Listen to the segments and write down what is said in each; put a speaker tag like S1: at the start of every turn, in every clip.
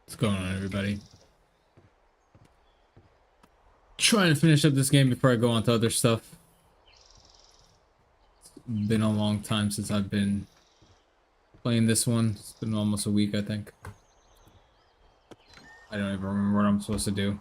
S1: What's going on, everybody? Trying to finish up this game before I go on to other stuff. It's been a long time since I've been playing this one. It's been almost a week, I think. I don't even remember what I'm supposed to do.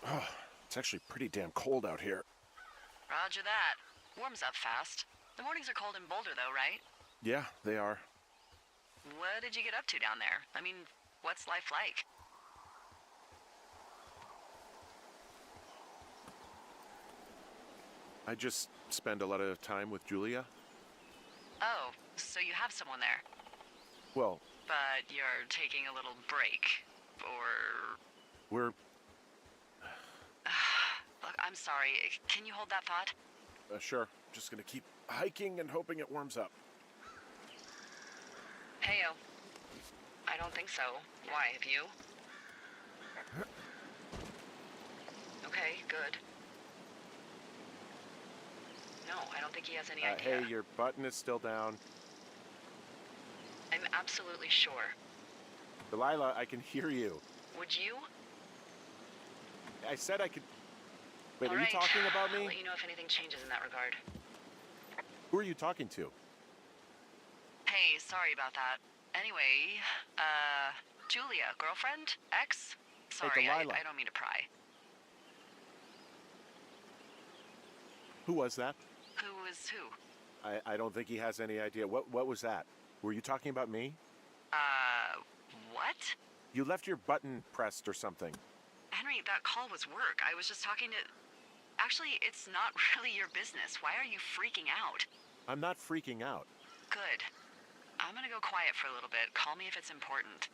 S2: Oh, it's actually pretty damn cold out here.
S3: Roger that. Warms up fast. The mornings are cold in Boulder, though, right?
S2: Yeah, they are.
S3: What did you get up to down there? I mean, what's life like?
S2: I just spend a lot of time with Julia.
S3: Oh, so you have someone there.
S2: Well,
S3: But you're taking a little break. Or...
S2: we're...
S3: Look, I'm sorry. Can you hold that thought?
S2: Sure. Just gonna keep hiking and hoping it warms up.
S3: Hey-o. I don't think so. Why, have you? Okay, good. No, I don't think he has any idea.
S2: Hey, your button is still down.
S3: I'm absolutely sure.
S2: Delilah, I can hear you.
S3: Would you?
S2: I said I could... Wait,
S3: All
S2: are you
S3: right.
S2: talking about
S3: I'll
S2: me?
S3: let you know if anything changes in that regard.
S2: Who are you talking to?
S3: Hey, sorry about that. Anyway, Julia, girlfriend? Ex? Sorry,
S2: Delilah.
S3: I don't mean to pry.
S2: Who was that?
S3: Who is who?
S2: I don't think he has any idea. What was that? Were you talking about me?
S3: What?
S2: You left your button pressed or something.
S3: Henry, that call was work. I was just talking to... Actually, it's not really your business. Why are you freaking out?
S2: I'm not freaking out.
S3: Good. I'm gonna go quiet for a little bit. Call me if it's important.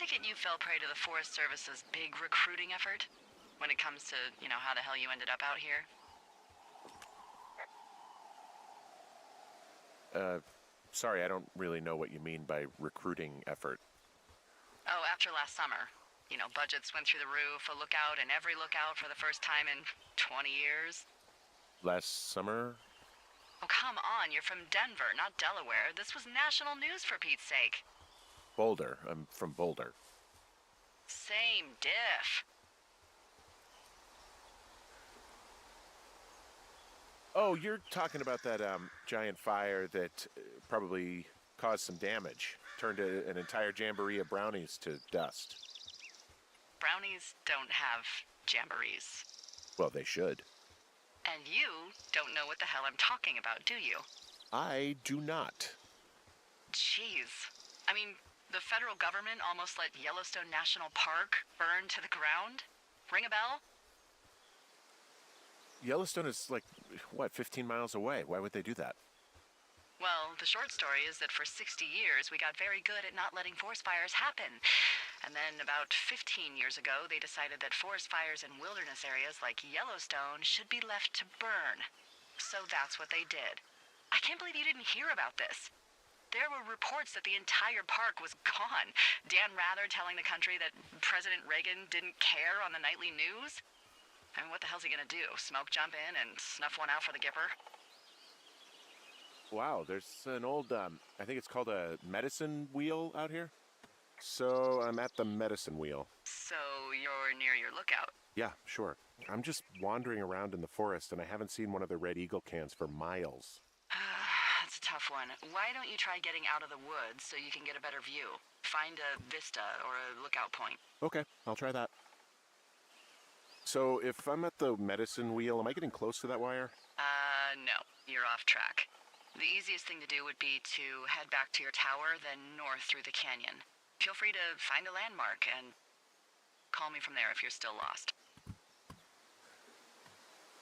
S3: take it you fell prey to the Forest Service's big recruiting effort? When it comes to, how the hell you ended up out here?
S2: Sorry, I don't really know what you mean by recruiting effort.
S3: Oh, after last summer. Budgets went through the roof, a lookout in every lookout for the first time in 20 years.
S2: Last summer?
S3: Oh, come on, you're from Denver, not Delaware. This was national news for Pete's sake.
S2: Boulder. I'm from Boulder.
S3: Same diff.
S2: Oh, you're talking about that giant fire that probably caused some damage. Turned an entire jamboree of brownies to dust.
S3: Brownies don't have jamborees.
S2: Well, they should.
S3: And you don't know what the hell I'm talking about, do you?
S2: I do not.
S3: Jeez. I mean, the federal government almost let Yellowstone National Park burn to the ground? Ring a bell?
S2: Yellowstone is like, 15 miles away? Why would they do that?
S3: Well, the short story is that for 60 years we got very good at not letting forest fires happen. And then about 15 years ago, they decided that forest fires in wilderness areas like Yellowstone should be left to burn. So that's what they did. I can't believe you didn't hear about this. There were reports that the entire park was gone. Dan Rather telling the country that President Reagan didn't care on the nightly news. I mean, what the hell's he gonna do? Smoke jump in and snuff one out for the Gipper?
S2: Wow, there's an old, I think it's called a medicine wheel out here. So I'm at the medicine wheel.
S3: So you're near your lookout.
S2: Yeah, sure. I'm just wandering around in the forest and I haven't seen one of the Red Eagle cans for miles.
S3: That's a tough one. Why don't you try getting out of the woods so you can get a better view? Find a vista or a lookout point.
S2: Okay, I'll try that. So if I'm at the medicine wheel, am I getting close to that wire?
S3: No. You're off track. The easiest thing to do would be to head back to your tower, then north through the canyon. Feel free to find a landmark and call me from there if you're still lost.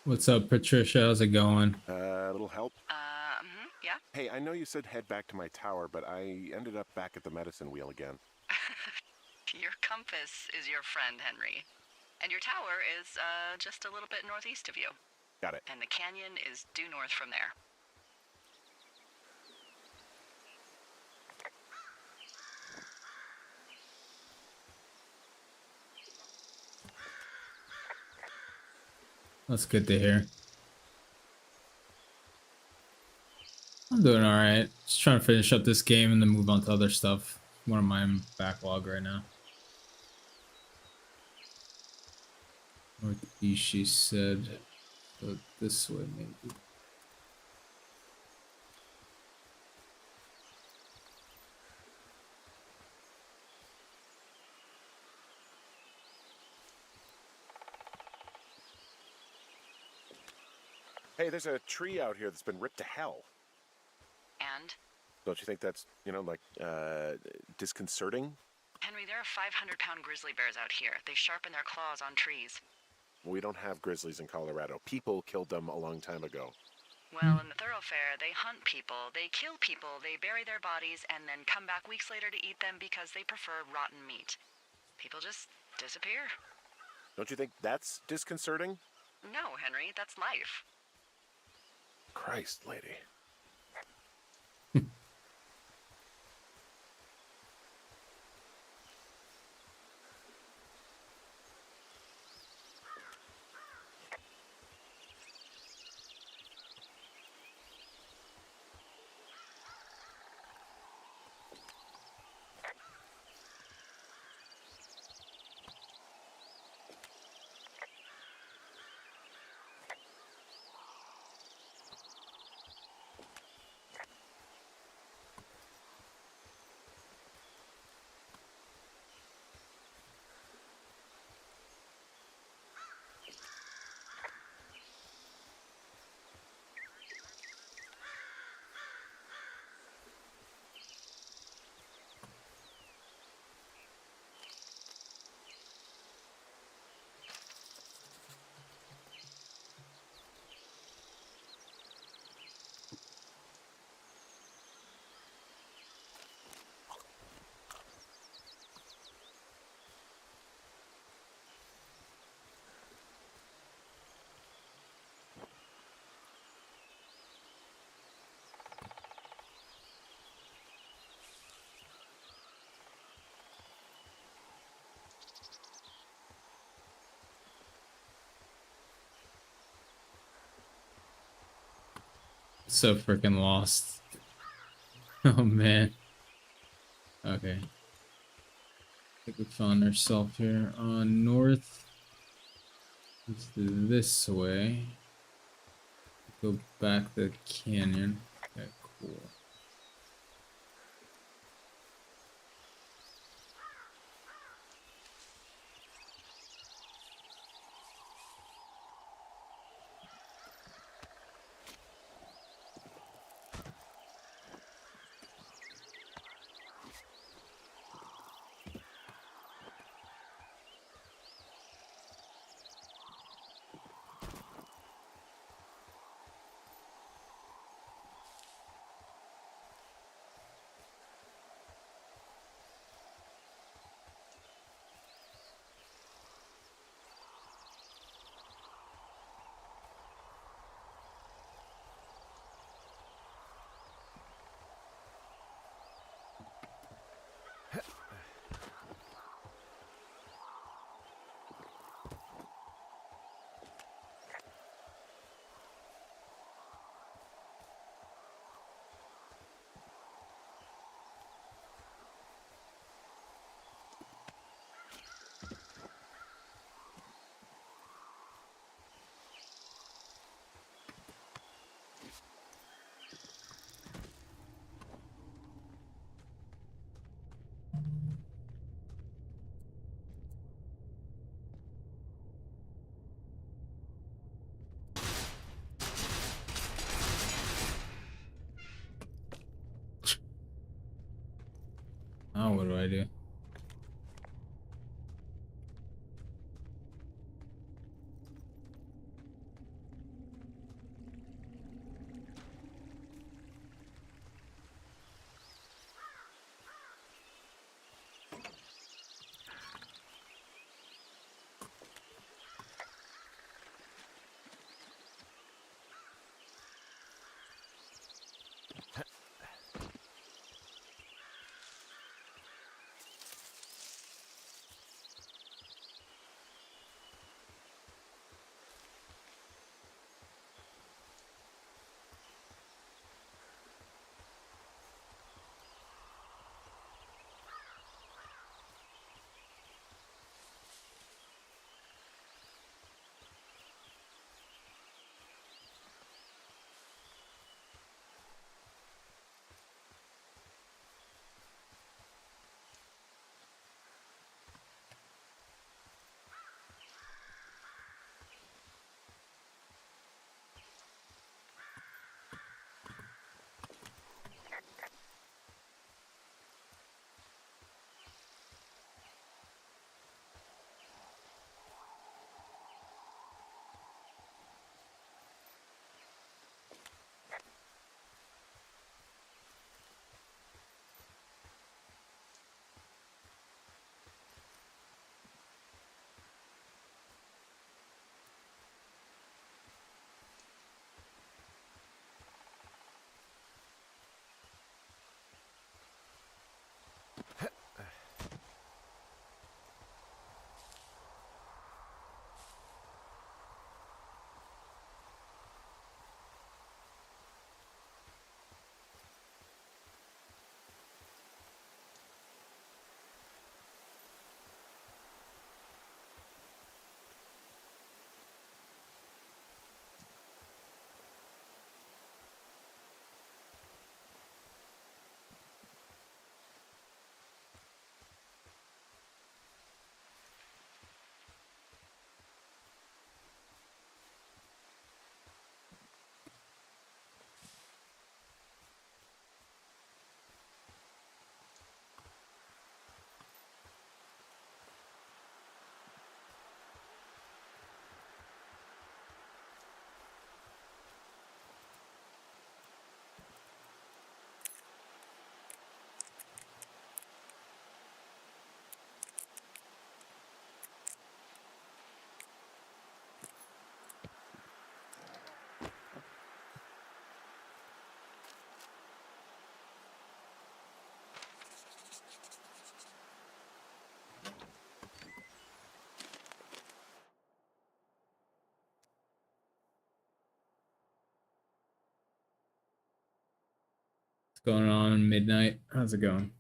S1: What's up, Patricia? How's it going?
S2: A little help?
S3: Yeah?
S2: Hey, I know you said head back to my tower, but I ended up back at the medicine wheel again.
S3: Your compass is your friend, Henry. And your tower is, just a little bit northeast of you.
S2: Got it.
S3: And the canyon is due north from there.
S1: That's good to hear. I'm doing all right. Just trying to finish up this game and then move on to other stuff. One of my backlog right now. Northeast, she said. So this way, maybe.
S2: Hey, there's a tree out here that's been ripped to hell.
S3: And?
S2: Don't you think that's, disconcerting?
S3: Henry, there are 500-pound grizzly bears out here. They sharpen their claws on trees.
S2: We don't have grizzlies in Colorado. People killed them a long time ago.
S3: Well, in the thoroughfare, they hunt people, they kill people, they bury their bodies, and then come back weeks later to eat them because they prefer rotten meat. People just disappear.
S2: Don't you think that's disconcerting?
S3: No, Henry, that's life.
S2: Christ, lady.
S1: So freaking lost. Oh man. Okay. I think we found ourselves here on north. Let's do this way. Go back the canyon. Okay, cool. Now what do I do? Going on midnight. How's it going?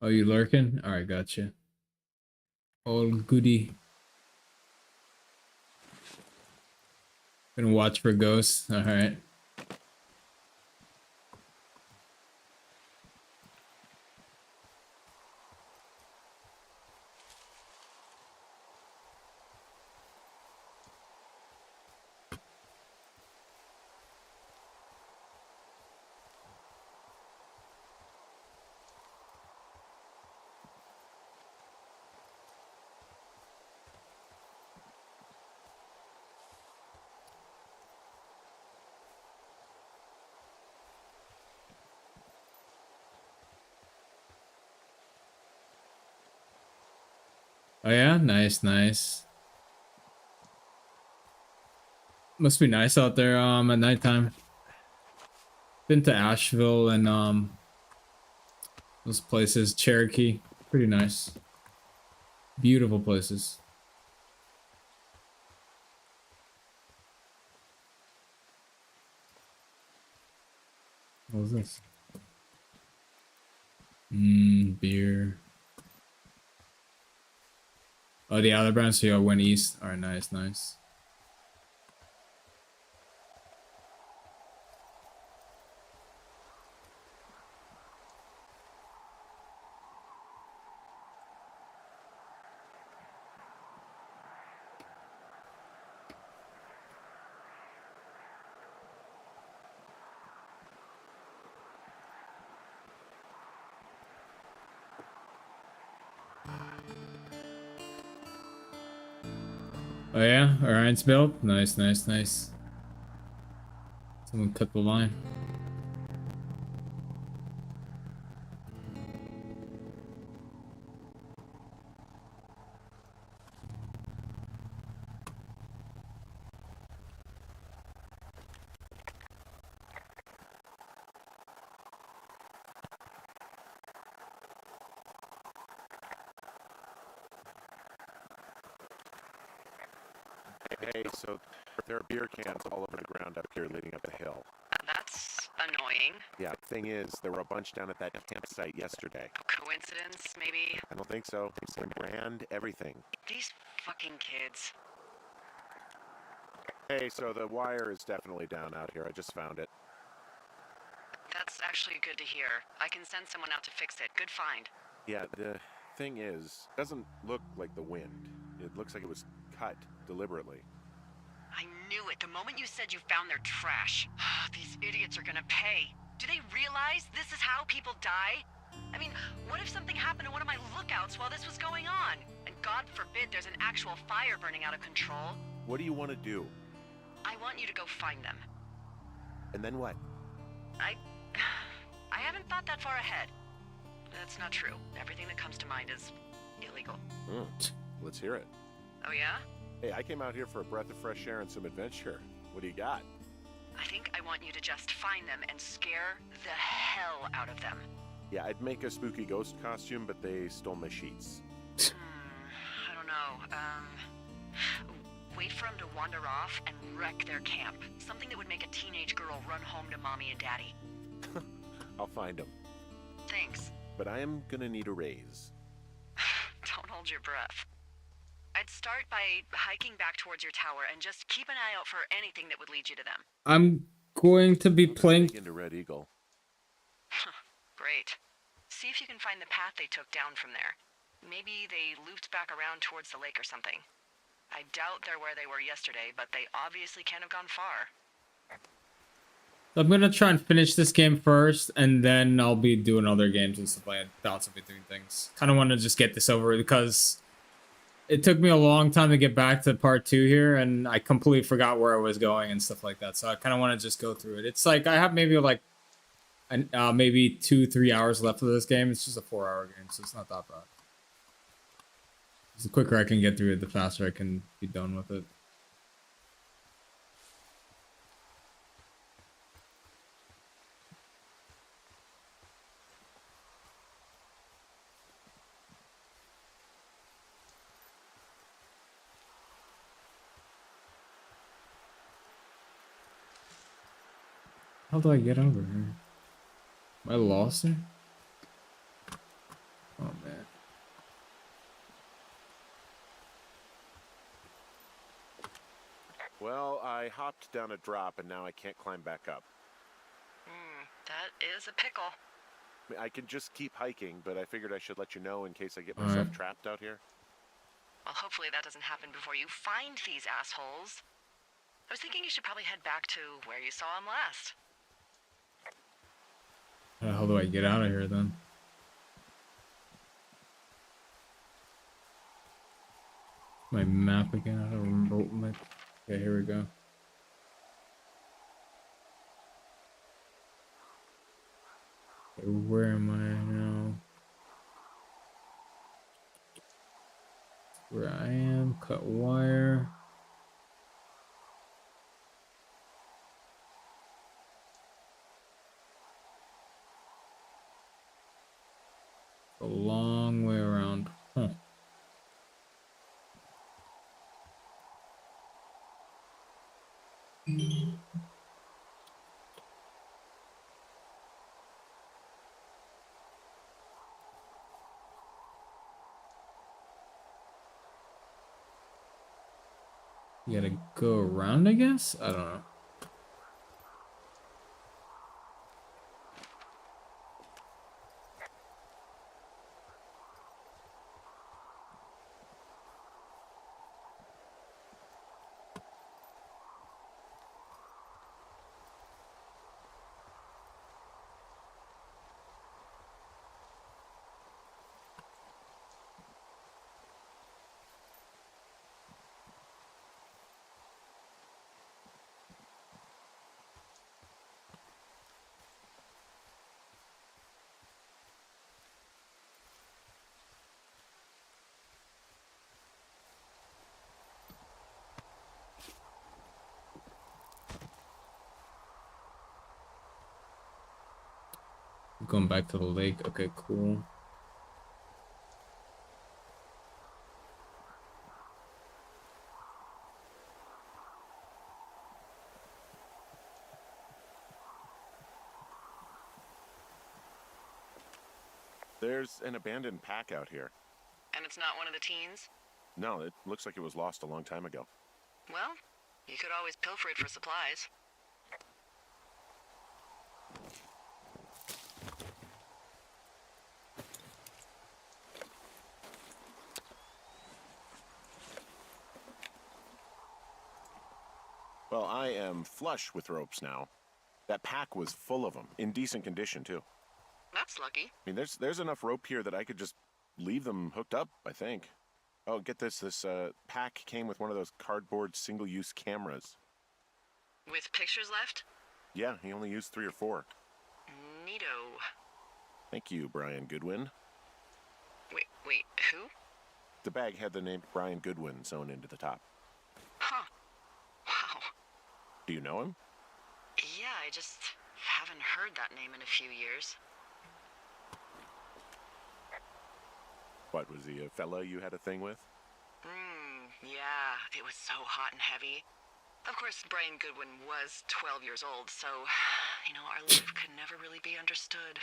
S1: Oh, you lurking? All right, gotcha. Old goody. Gonna watch for ghosts. All right. Oh yeah, nice, nice. Must be nice out there at nighttime. Been to Asheville and those places, Cherokee. Pretty nice. Beautiful places. What was this? Beer. Oh, the other branch, so you went east. Alright, nice, nice. Oh yeah, Orion's built. Nice, nice, nice. Someone cut the line.
S2: Hey, so there are beer cans all over the ground up here leading up the hill.
S3: That's annoying.
S2: Yeah, thing is, there were a bunch down at that campsite yesterday.
S3: Coincidence, maybe?
S2: I don't think so. Same brand, everything.
S3: These fucking kids.
S2: Hey, so the wire is definitely down out here. I just found it.
S3: That's actually good to hear. I can send someone out to fix it. Good find.
S2: Yeah, the thing is, it doesn't look like the wind. It looks like it was cut deliberately.
S3: I knew it the moment you said you found their trash. These idiots are gonna pay. Do they realize this is how people die? I mean, what if something happened to one of my lookouts while this was going on? And God forbid there's an actual fire burning out of control.
S2: What do you want to do?
S3: I want you to go find them.
S2: And then what?
S3: I haven't thought that far ahead. That's not true. Everything that comes to mind is illegal.
S2: Let's hear it.
S3: Oh yeah?
S2: Hey, I came out here for a breath of fresh air and some adventure. What do you got?
S3: I think I want you to just find them and scare the hell out of them.
S2: Yeah, I'd make a spooky ghost costume, but they stole my sheets.
S3: I don't know. Wait for them to wander off and wreck their camp. Something that would make a teenage girl run home to mommy and daddy.
S2: I'll find them.
S3: Thanks.
S2: But I am gonna need a raise.
S3: Don't hold your breath. I'd start by hiking back towards your tower and just keep an eye out for anything that would lead you to them.
S1: I'm going to be playing
S2: into Red Eagle.
S3: Great. See if you can find the path they took down from there. Maybe they looped back around towards the lake or something. I doubt they're where they were yesterday, but they obviously can't have gone far.
S1: I'm gonna try and finish this game first, and then I'll be doing other games and stuff like that, bouncing between things. Kind of want to just get this over with because it took me a long time to get back to part 2 here, and I completely forgot where I was going and stuff like that. So I kind of want to just go through it. It's like I have maybe like maybe 2-3 hours left of this game. It's just a 4-hour game, so it's not that bad. The quicker I can get through it, the faster I can be done with it. How do I get over here? Am I lost here? Oh man.
S2: Well, I hopped down a drop and now I can't climb back up.
S3: That is a pickle.
S2: I mean, I can just keep hiking, but I figured I should let you know in case I get myself trapped out here.
S3: Well, hopefully that doesn't happen before you find these assholes. I was thinking you should probably head back to where you saw them last.
S1: How the hell do I get out of here then? My map again. I don't remember what my. Okay, here we go. Okay, where am I now? Where I am. Cut wire. A long way around. Huh. You gotta go around, I guess? I don't know. Going back to the lake. Okay, cool.
S2: There's an abandoned pack out here.
S3: And it's not one of the teens?
S2: No, it looks like it was lost a long time ago.
S3: Well, you could always pilfer it for supplies.
S2: Well, I am flush with ropes now. That pack was full of them, in decent condition too.
S3: That's lucky.
S2: I mean, there's enough rope here that I could just leave them hooked up, I think. Oh, get this. This pack came with one of those cardboard single-use cameras.
S3: With pictures left?
S2: Yeah, he only used 3 or 4.
S3: Neato.
S2: Thank you, Brian Goodwin.
S3: Wait, who?
S2: The bag had the name Brian Goodwin sewn into the top.
S3: Huh. Wow.
S2: Do you know him?
S3: Yeah, I just haven't heard that name in a few years.
S2: What, was he a fella you had a thing with?
S3: Yeah, it was so hot and heavy. Of course, Brian Goodwin was 12 years old, so, our love could never really be understood.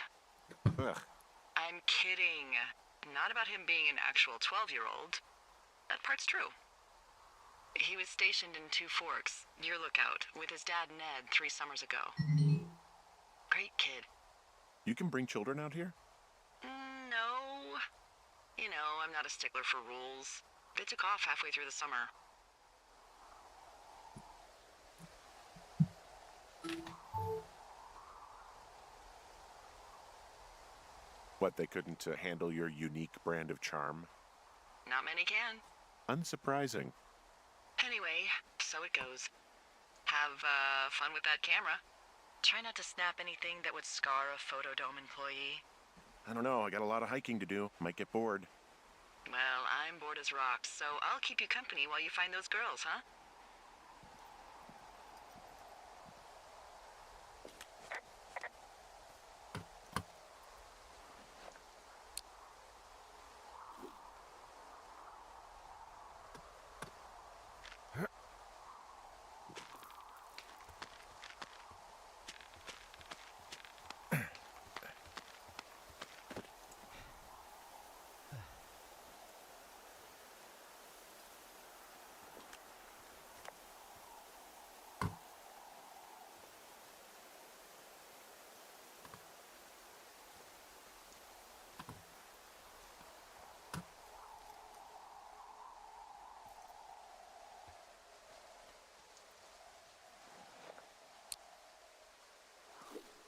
S2: Ugh.
S3: I'm kidding. Not about him being an actual 12-year-old. That part's true. He was stationed in Two Forks, your lookout, with his dad Ned 3 summers ago. Great kid.
S2: You can bring children out here?
S3: No. I'm not a stickler for rules. They took off halfway through the summer.
S2: What, they couldn't handle your unique brand of charm?
S3: Not many can.
S2: Unsurprising.
S3: Anyway, so it goes. Have fun with that camera. Try not to snap anything that would scar a Photodome employee.
S2: I don't know, I got a lot of hiking to do. Might get bored.
S3: Well, I'm bored bored as rocks, so I'll keep you company while you find those girls, huh?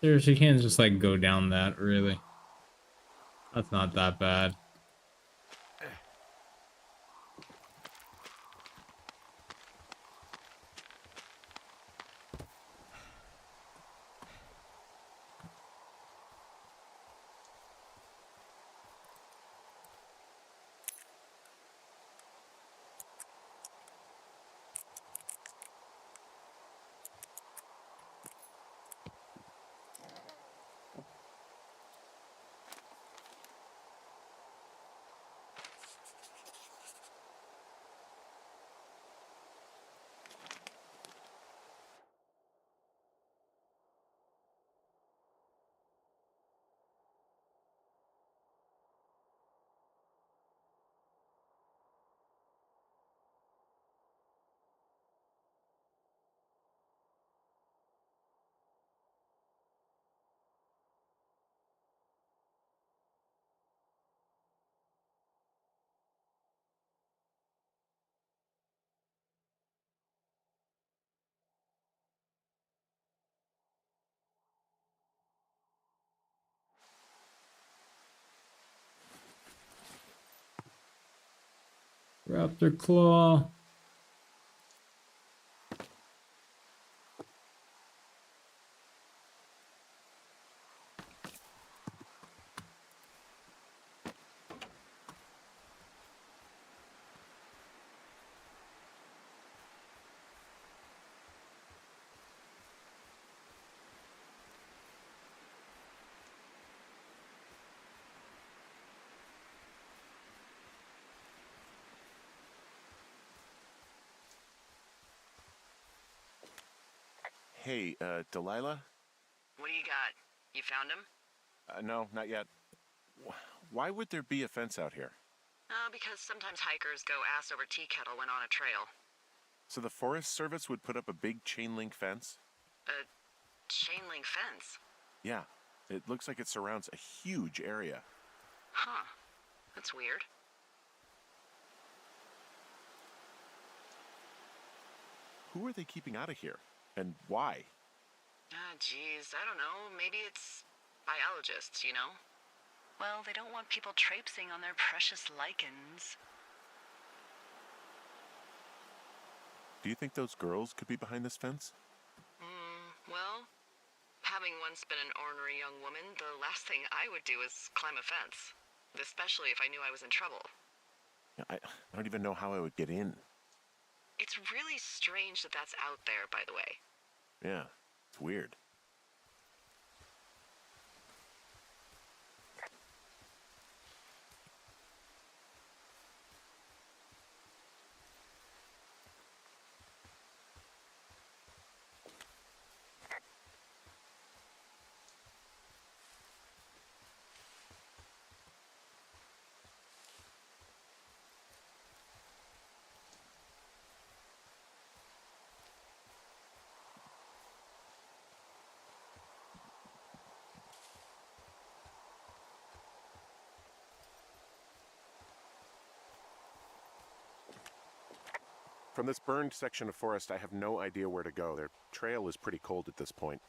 S1: Seriously, you can't just like go down that, really. That's not that bad. Raptor Claw.
S2: Hey, Delilah?
S3: What do you got? You found him?
S2: No, not yet. Why would there be a fence out here?
S3: Because sometimes hikers go ass over tea kettle when on a trail.
S2: So the Forest Service would put up a big chain link fence?
S3: A chain link fence?
S2: Yeah, it looks like it surrounds a huge area.
S3: Huh. That's weird.
S2: Who are they keeping out of here? And why?
S3: Geez, I don't know. Maybe it's biologists, you know? Well, they don't want people traipsing on their precious lichens.
S2: Do you think those girls could be behind this fence?
S3: Well, having once been an ornery young woman, the last thing I would do is climb a fence. Especially if I knew I was in trouble.
S2: Yeah, I don't even know how I would get in.
S3: It's really strange that that's out there, by the way.
S2: Yeah, it's weird. From this burned section of forest, I have no idea where to go. Their trail is pretty cold at this point.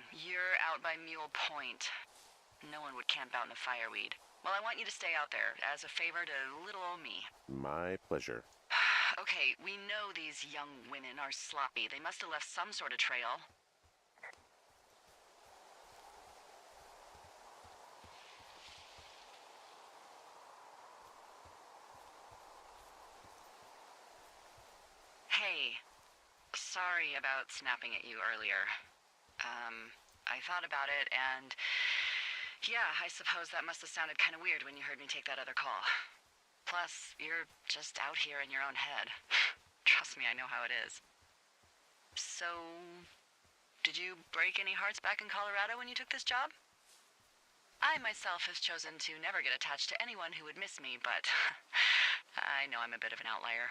S3: You're out by Mule Point. No one would camp out in a fireweed. Well, I want you to stay out there, as a favor to little old me.
S2: My pleasure.
S3: Okay, we know these young women are sloppy. They must have left some sort of trail. Hey, sorry about snapping at you earlier. I thought about it, and yeah, I suppose that must have sounded kind of weird when you heard me take that other call. Plus, you're just out here in your own head. Trust me, I know how it is. So, did you break any hearts back in Colorado when you took this job? I myself have chosen to never get attached to anyone who would miss me, but I know I'm a bit of an outlier.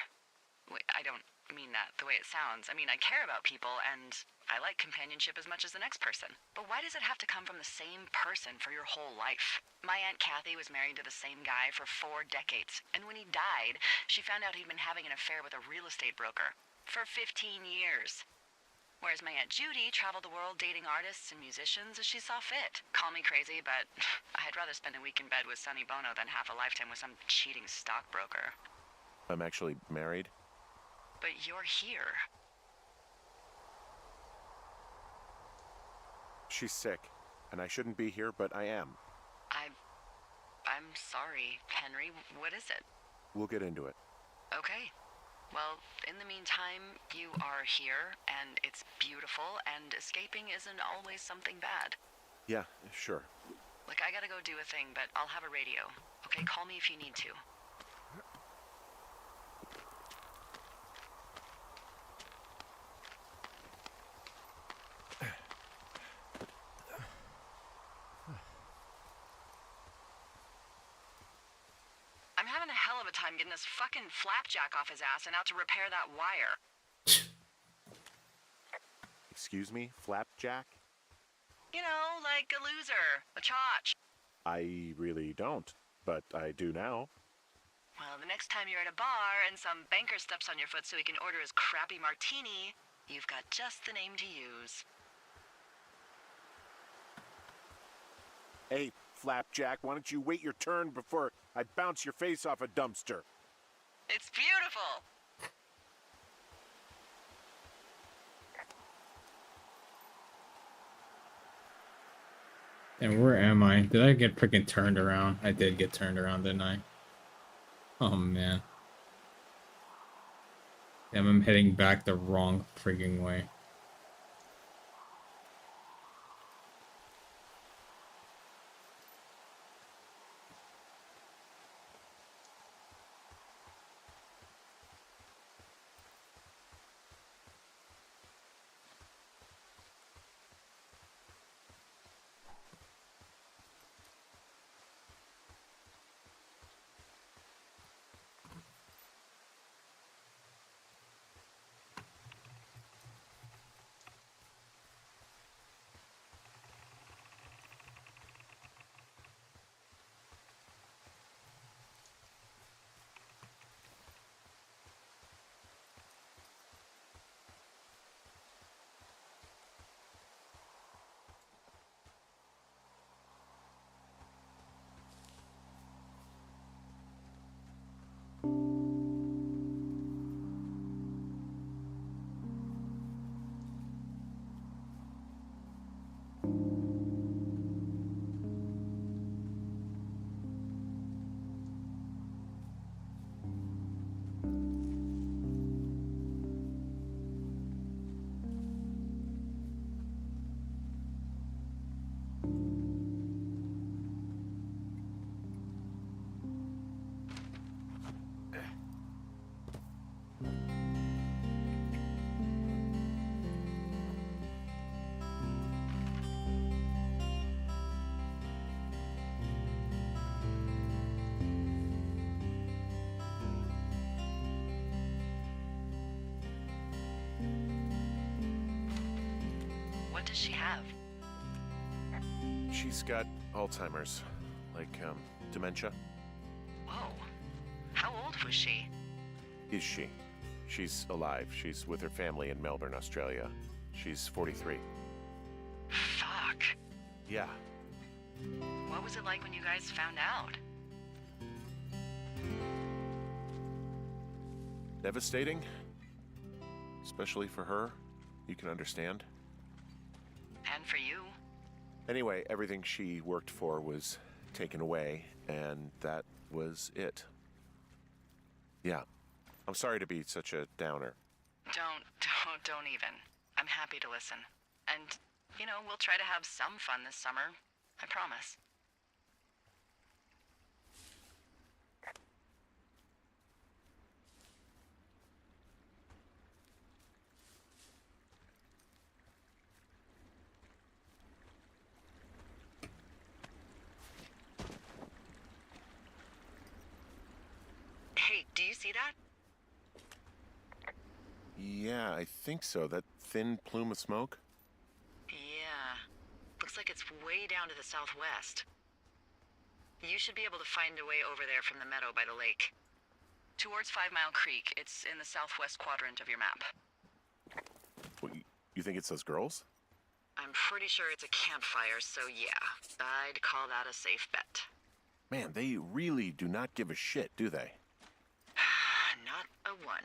S3: Wait, I don't mean that the way it sounds. I mean, I care about people, and I like companionship as much as the next person. But why does it have to come from the same person for your whole life? My Aunt Kathy was married to the same guy for 4 decades, and when he died, she found out he'd been having an affair with a real estate broker for 15 years. Whereas my Aunt Judy traveled the world dating artists and musicians as she saw fit. Call me crazy, but I'd rather spend a week in bed with Sonny Bono than half a lifetime with some cheating stockbroker.
S2: I'm actually married.
S3: But you're here.
S2: She's sick, and I shouldn't be here, but I am.
S3: I'm sorry, Henry. What is it?
S2: We'll get into it.
S3: Okay. Well, in the meantime, you are here, and it's beautiful, and escaping isn't always something bad.
S2: Yeah, sure.
S3: Look, I gotta go do a thing, but I'll have a radio. Okay, call me if you need to. I'm having a hell of a time getting this fucking flapjack off his ass and out to repair that wire.
S2: Excuse me, Flapjack?
S3: You know, like a loser, a chotch.
S2: I really don't, but I do now.
S3: Well, the next time you're at a bar and some banker steps on your foot so he can order his crappy martini, you've got just the name to use.
S2: Hey, Flapjack, why don't you wait your turn before I bounce your face off a dumpster?
S3: It's beautiful.
S1: And where am I? Did I get freaking turned around? I did get turned around, didn't I? Oh, man. Damn, I'm heading back the wrong freaking way.
S3: What does she have?
S2: She's got Alzheimer's, like, dementia.
S3: Whoa. How old was she?
S2: Is she? She's alive. She's with her family in Melbourne, Australia. She's 43.
S3: Fuck.
S2: Yeah.
S3: What was it like when you guys found out?
S2: Devastating. Especially for her. You can understand.
S3: And for you?
S2: Anyway, everything she worked for was taken away, and that was it. Yeah. I'm sorry to be such a downer.
S3: Don't even. I'm happy to listen. And, we'll try to have some fun this summer. I promise. Hey, do you see that?
S2: Yeah, I think so. That thin plume of smoke?
S3: Yeah. Looks like it's way down to the southwest. You should be able to find a way over there from the meadow by the lake. Towards 5 Mile Creek. It's in the southwest quadrant of your map.
S2: What, you think it's those girls?
S3: I'm pretty sure it's a campfire, so yeah. I'd call that a safe bet.
S2: Man, they really do not give a shit, do they?
S3: Not a one.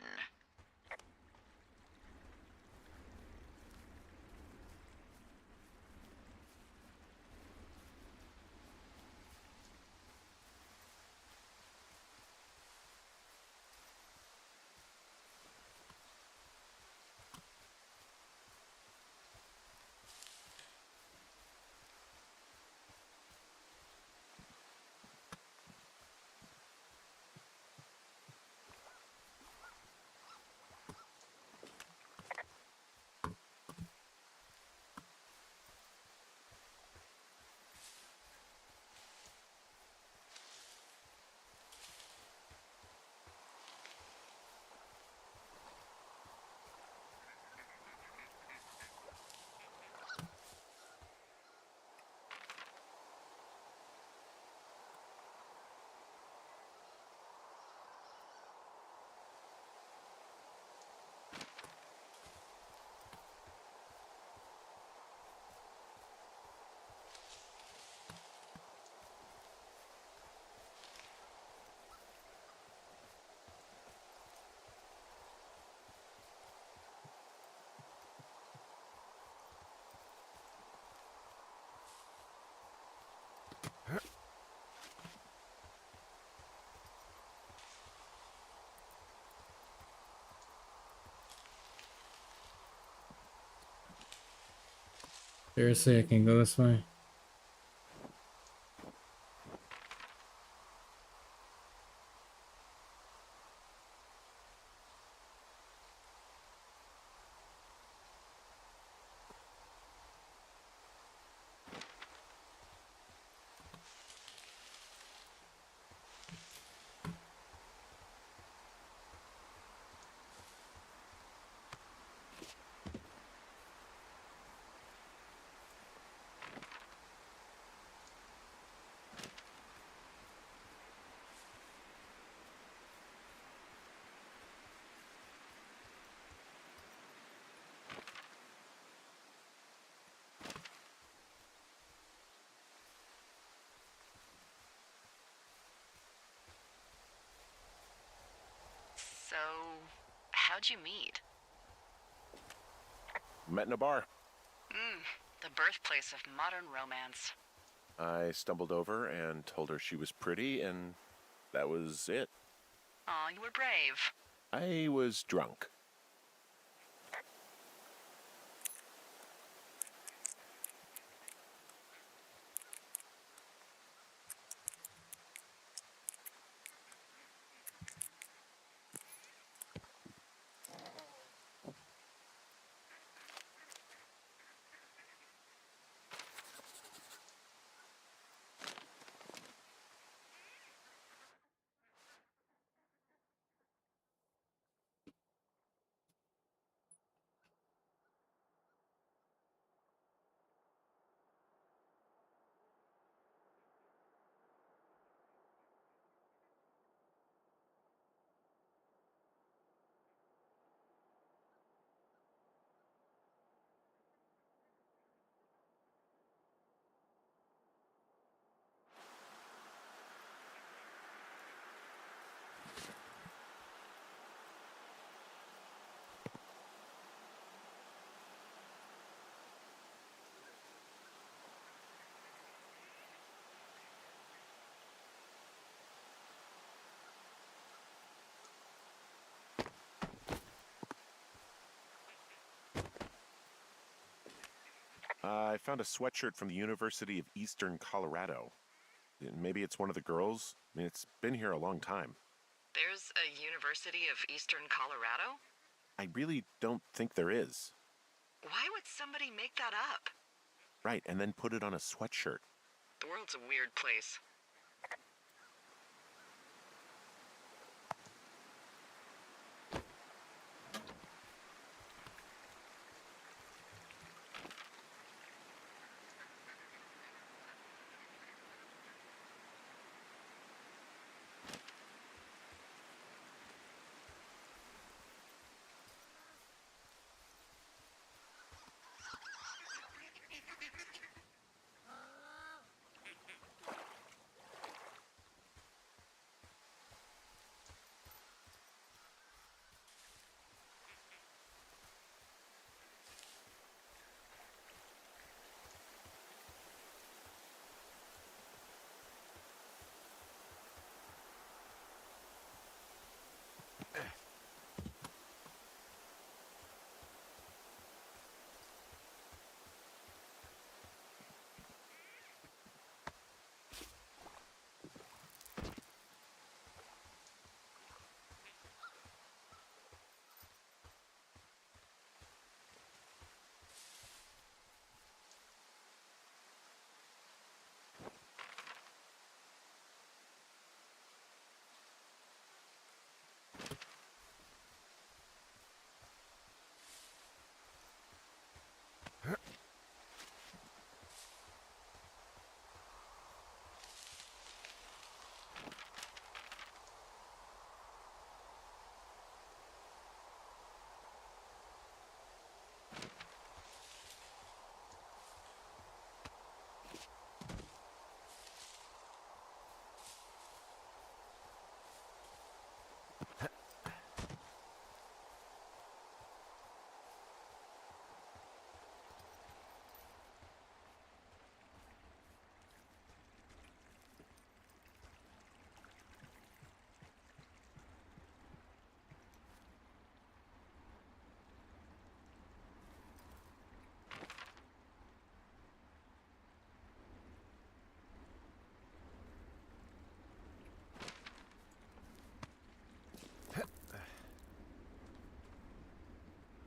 S1: Seriously, I can go this way.
S3: So, how'd you meet?
S2: Met in a bar.
S3: The birthplace of modern romance.
S2: I stumbled over and told her she was pretty, and that was it.
S3: Aw, you were brave.
S2: I was drunk. I found a sweatshirt from the University of Eastern Colorado. Maybe it's one of the girls? I mean, it's been here a long time.
S3: There's a University of Eastern Colorado?
S2: I really don't think there is.
S3: Why would somebody make that up?
S2: Right, and then put it on a sweatshirt.
S3: The world's a weird place.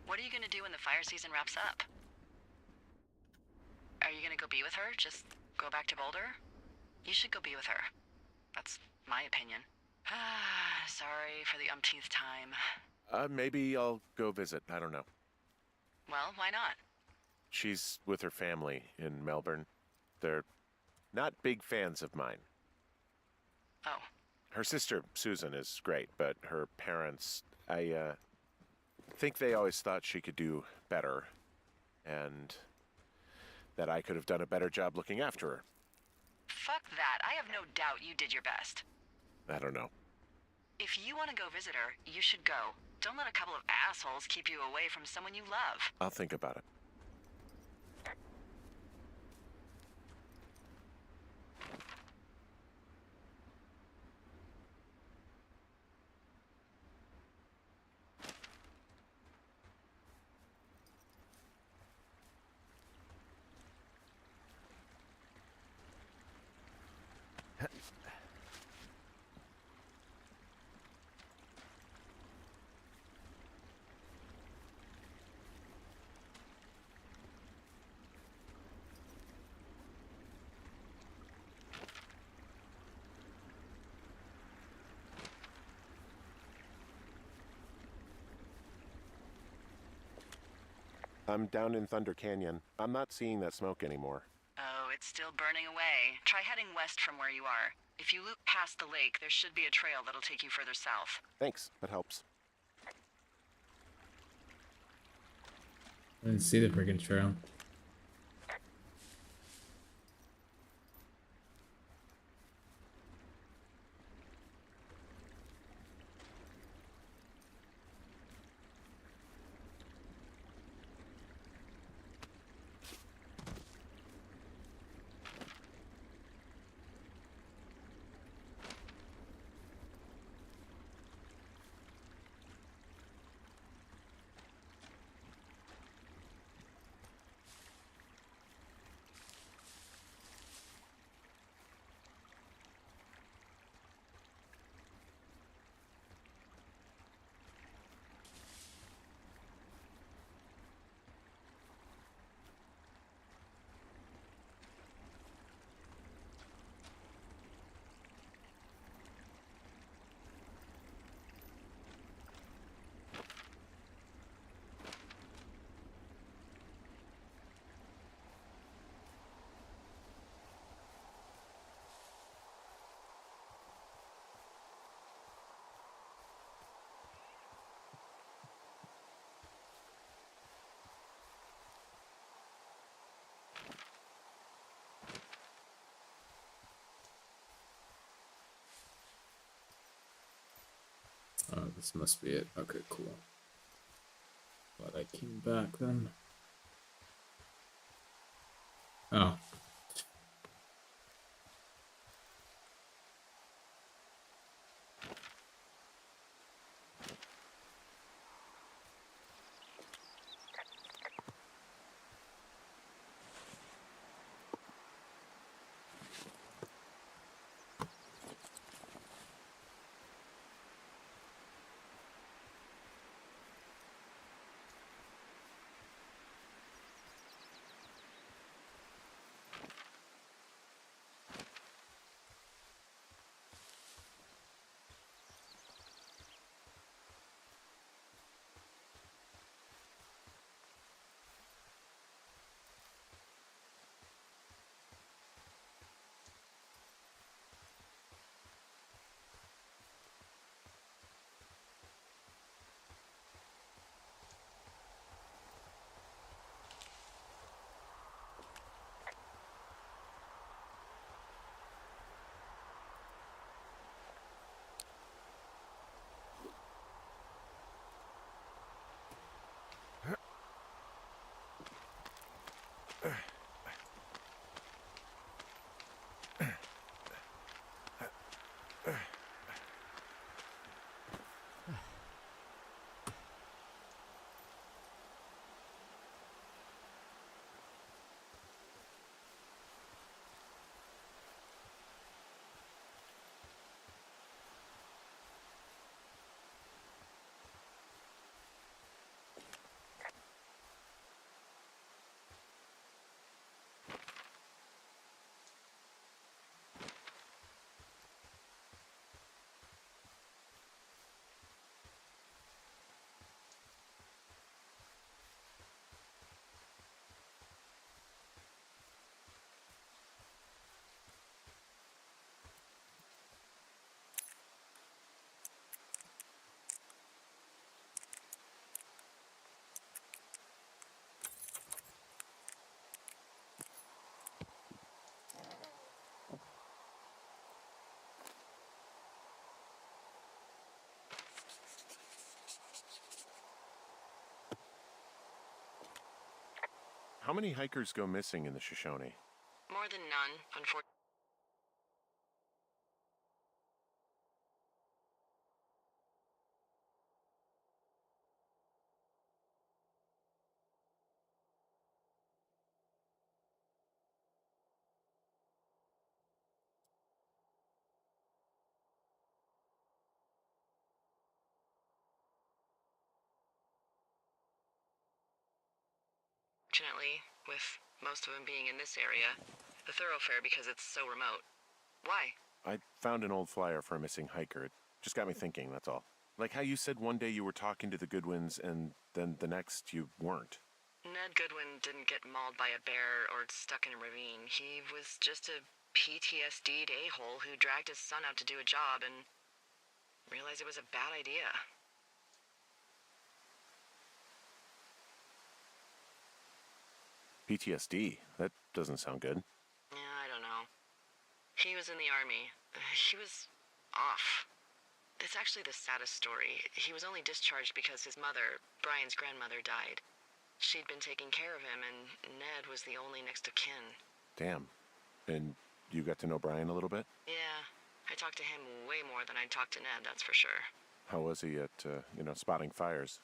S3: What are you gonna do when the fire season wraps up? Are you gonna go be with her? Just go back to Boulder? You should go be with her. That's my opinion. Sorry for the umpteenth time.
S2: Maybe I'll go visit. I don't know.
S3: Well, why not?
S2: She's with her family in Melbourne. They're not big fans of mine.
S3: Oh.
S2: Her sister, Susan, is great, but her parents, I think they always thought she could do better, and that I could have done a better job looking after her.
S3: Fuck that. I have no doubt you did your best.
S2: I don't know.
S3: If you want to go visit her, you should go. Don't let a couple of assholes keep you away from someone you love.
S2: I'll think about it. I'm down in Thunder Canyon. I'm not seeing that smoke anymore.
S3: Oh, it's still burning away. Try heading west from where you are. If you loop past the lake, there should be a trail that'll take you further south.
S2: Thanks, that helps.
S1: I didn't see the freaking trail. This must be it. Okay, cool. But I came back then. Oh.
S2: How many hikers go missing in the Shoshone?
S3: More than none, unfortunately. Fortunately, with most of them being in this area, the thoroughfare because it's so remote. Why?
S2: I found an old flyer for a missing hiker. It just got me thinking, that's all. Like how you said one day you were talking to the Goodwins and then the next you weren't.
S3: Ned Goodwin didn't get mauled by a bear or stuck in a ravine. He was just a PTSD'd a-hole who dragged his son out to do a job and realized it was a bad idea.
S2: PTSD? That doesn't sound good.
S3: Yeah, I don't know. He was in the army. He was off. It's actually the saddest story. He was only discharged because his mother, Brian's grandmother, died. She'd been taking care of him, and Ned was the only next of kin.
S2: Damn. And you got to know Brian a little bit?
S3: Yeah, I talked to him way more than I'd talked to Ned, that's for sure.
S2: How was he at, spotting fires?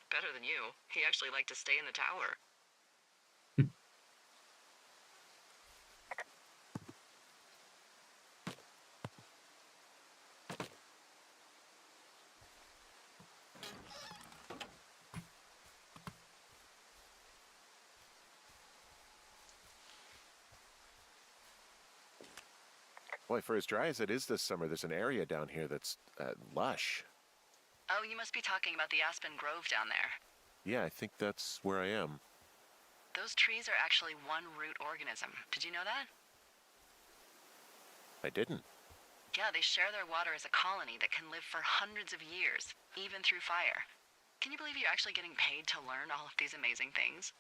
S3: Better than you. He actually liked to stay in the tower.
S2: Boy, for as dry as it is this summer, there's an area down here that's lush.
S3: Oh, you must be talking about the Aspen Grove down there.
S2: Yeah, I think that's where I am.
S3: Those trees are actually one root organism. Did you know that?
S2: I didn't.
S3: Yeah, they share their water as a colony that can live for hundreds of years, even through fire. Can you believe you're actually getting paid to learn all of these amazing things?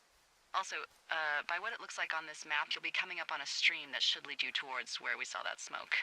S3: Also, by what it looks like on this map, you'll be coming up on a stream that should lead you towards where we saw that smoke.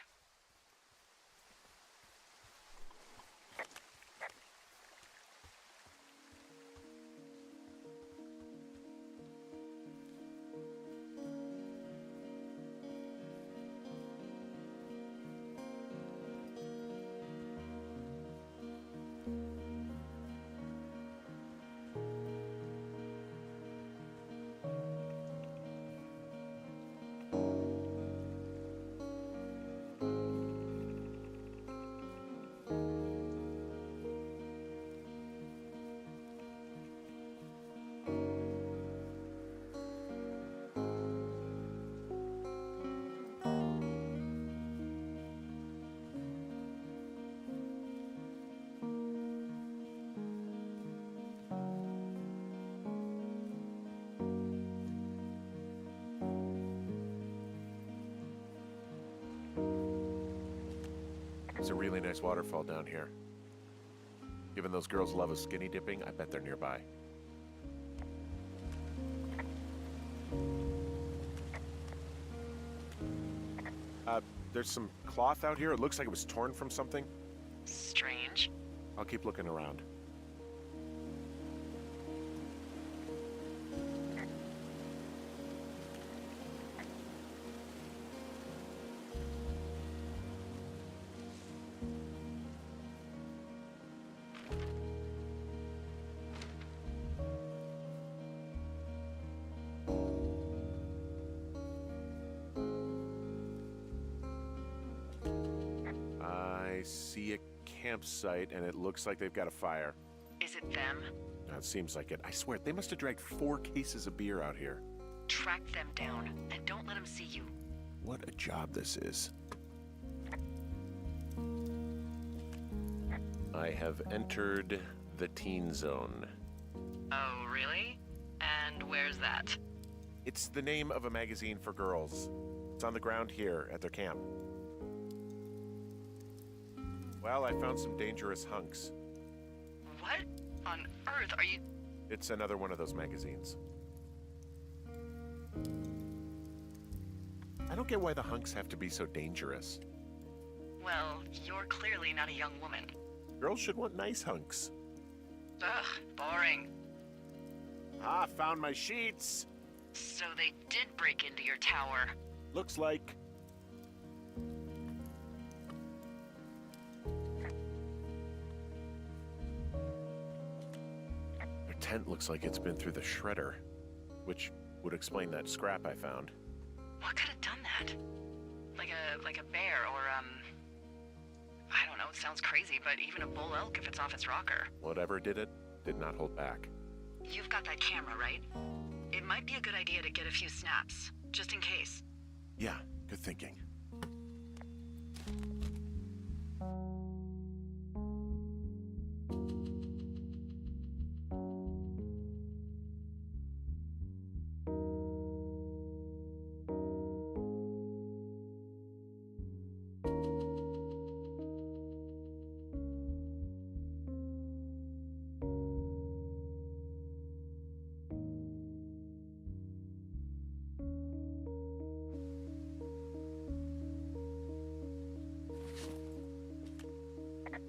S2: There's a really nice waterfall down here. Given those girls love a skinny dipping, I bet they're nearby. There's some cloth out here. It looks like it was torn from something.
S3: Strange.
S2: I'll keep looking around. I see a campsite, and it looks like they've got a fire.
S3: Is it them?
S2: That seems like it. I swear, they must have dragged 4 cases of beer out here.
S3: Track them down, and don't let them see you.
S2: What a job this is. I have entered the teen zone.
S3: Oh, really? And where's that?
S2: It's the name of a magazine for girls. It's on the ground here at their camp. Well, I found some dangerous hunks.
S3: What on earth are you...
S2: It's another one of those magazines. I don't get why the hunks have to be so dangerous.
S3: Well, you're clearly not a young woman.
S2: Girls should want nice hunks.
S3: Ugh, boring.
S2: Ah, found my sheets.
S3: So they did break into your tower.
S2: Looks like. Their tent looks like it's been through the shredder, which would explain that scrap I found.
S3: What could have done that? Like a bear or, I don't know, it sounds crazy, but even a bull elk if it's off its rocker.
S2: Whatever did it, did not hold back.
S3: You've got that camera, right? It might be a good idea to get a few snaps, just in case.
S2: Yeah, good thinking.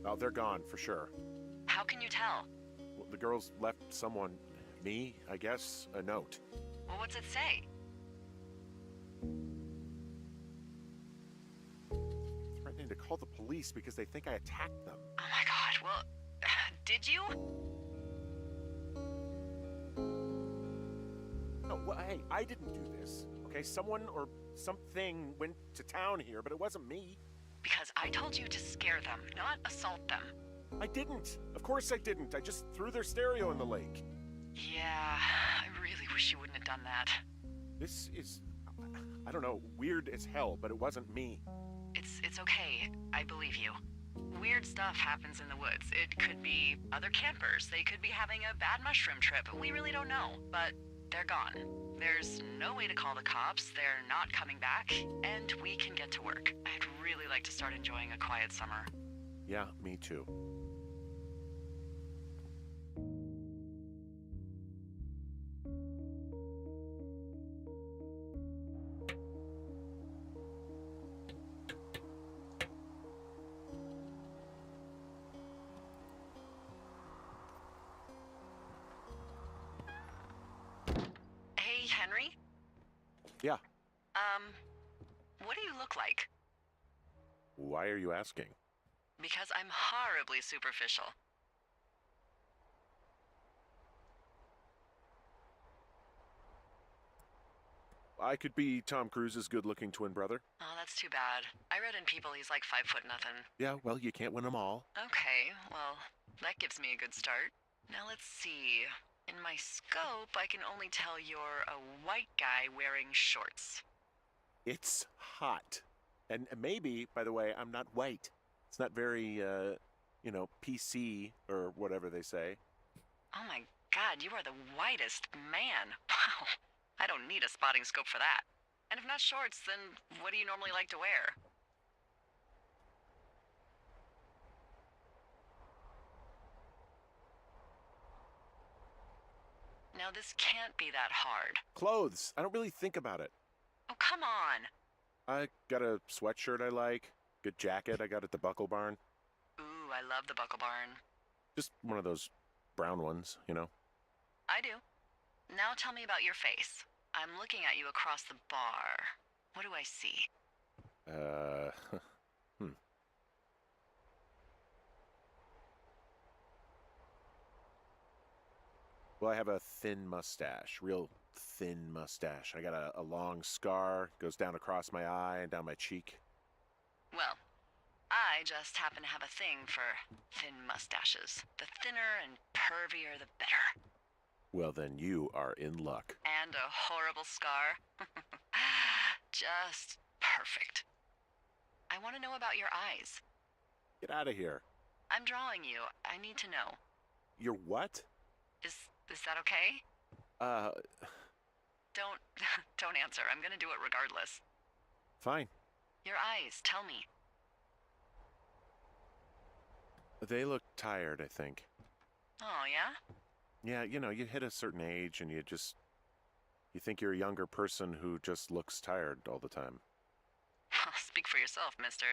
S2: Oh, they're gone, for sure.
S3: How can you tell?
S2: Well, the girls left someone, me, I guess, a note.
S3: Well, what's it say?
S2: Threatening to call the police because they think I attacked them.
S3: Oh my god, well, did you?
S2: No, well, hey, I didn't do this. Okay, someone or something went to town here, but it wasn't me.
S3: Because I told you to scare them, not assault them.
S2: I didn't. Of course I didn't. I just threw their stereo in the lake.
S3: Yeah, I really wish you wouldn't have done that.
S2: This is, I don't know, weird as hell, but it wasn't me.
S3: It's okay. I believe you. Weird stuff happens in the woods. It could be other campers. They could be having a bad mushroom trip. We really don't know, but they're gone. There's no way to call the cops. They're not coming back, and we can get to work. I'd really like to start enjoying a quiet summer.
S2: Yeah, me too.
S3: Hey, Henry?
S2: Yeah.
S3: What do you look like?
S2: Why are you asking?
S3: Because I'm horribly superficial.
S2: I could be Tom Cruise's good-looking twin brother.
S3: Oh, that's too bad. I read in People he's like 5'0" nothing.
S2: Yeah, well, you can't win them all.
S3: Okay, well, that gives me a good start. Now let's see. In my scope, I can only tell you're a white guy wearing shorts.
S2: It's hot. And maybe, by the way, I'm not white. It's not very, PC or whatever they say.
S3: Oh my god, you are the whitest man. Wow. I don't need a spotting scope for that. And if not shorts, then what do you normally like to wear? Now this can't be that hard.
S2: Clothes. I don't really think about it.
S3: Oh, come on.
S2: I got a sweatshirt I like. Good jacket I got at the Buckle Barn.
S3: Ooh, I love the Buckle Barn.
S2: Just one of those brown ones, you know?
S3: I do. Now tell me about your face. I'm looking at you across the bar. What do I see?
S2: Well, I have a thin mustache. Real thin mustache. I got a long scar. Goes down across my eye and down my cheek.
S3: Well, I just happen to have a thing for thin mustaches. The thinner and pervier, the better.
S2: Well, then you are in luck.
S3: And a horrible scar. Just perfect. I want to know about your eyes.
S2: Get out of here.
S3: I'm drawing you. I need to know.
S2: You're what?
S3: Is that okay? Don't don't answer. I'm gonna do it regardless.
S2: Fine.
S3: Your eyes, tell me.
S2: They look tired, I think.
S3: Oh, yeah?
S2: Yeah, you know, you hit a certain age and you think you're a younger person who just looks tired all the time.
S3: Speak for yourself, mister.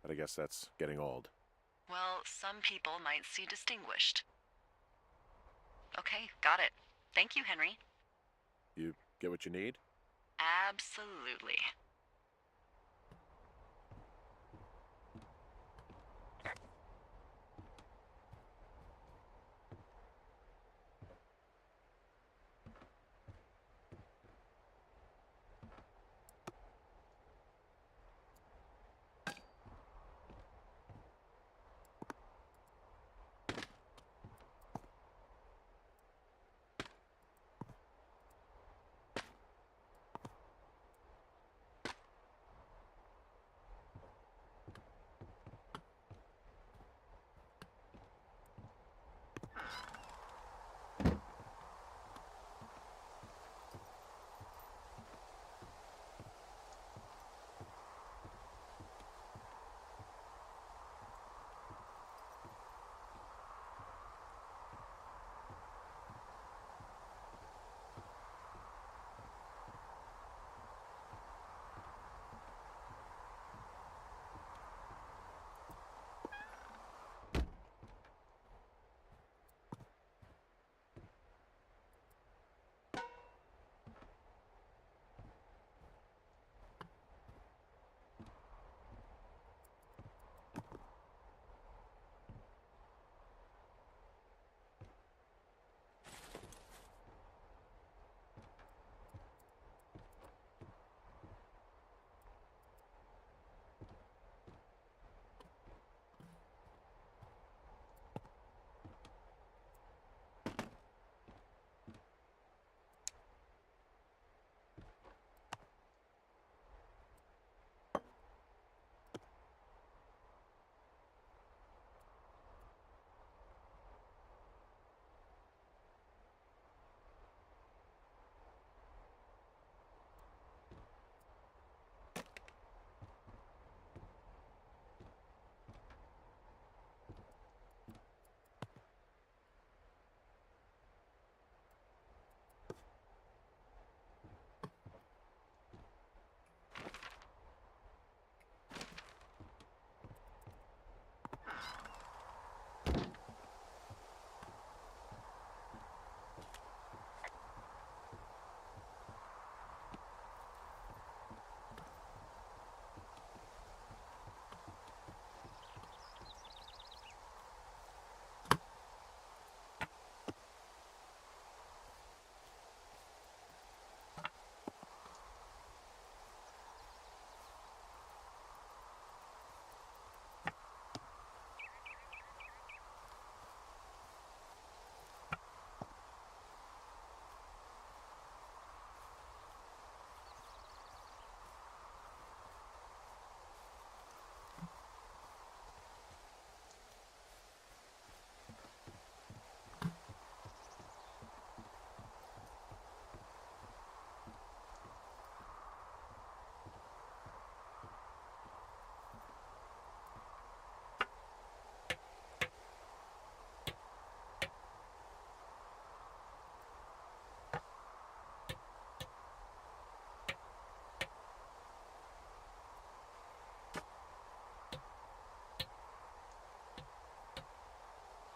S2: But I guess that's getting old.
S3: Well, some people might see distinguished. Okay, got it. Thank you, Henry.
S2: You get what you need?
S3: Absolutely.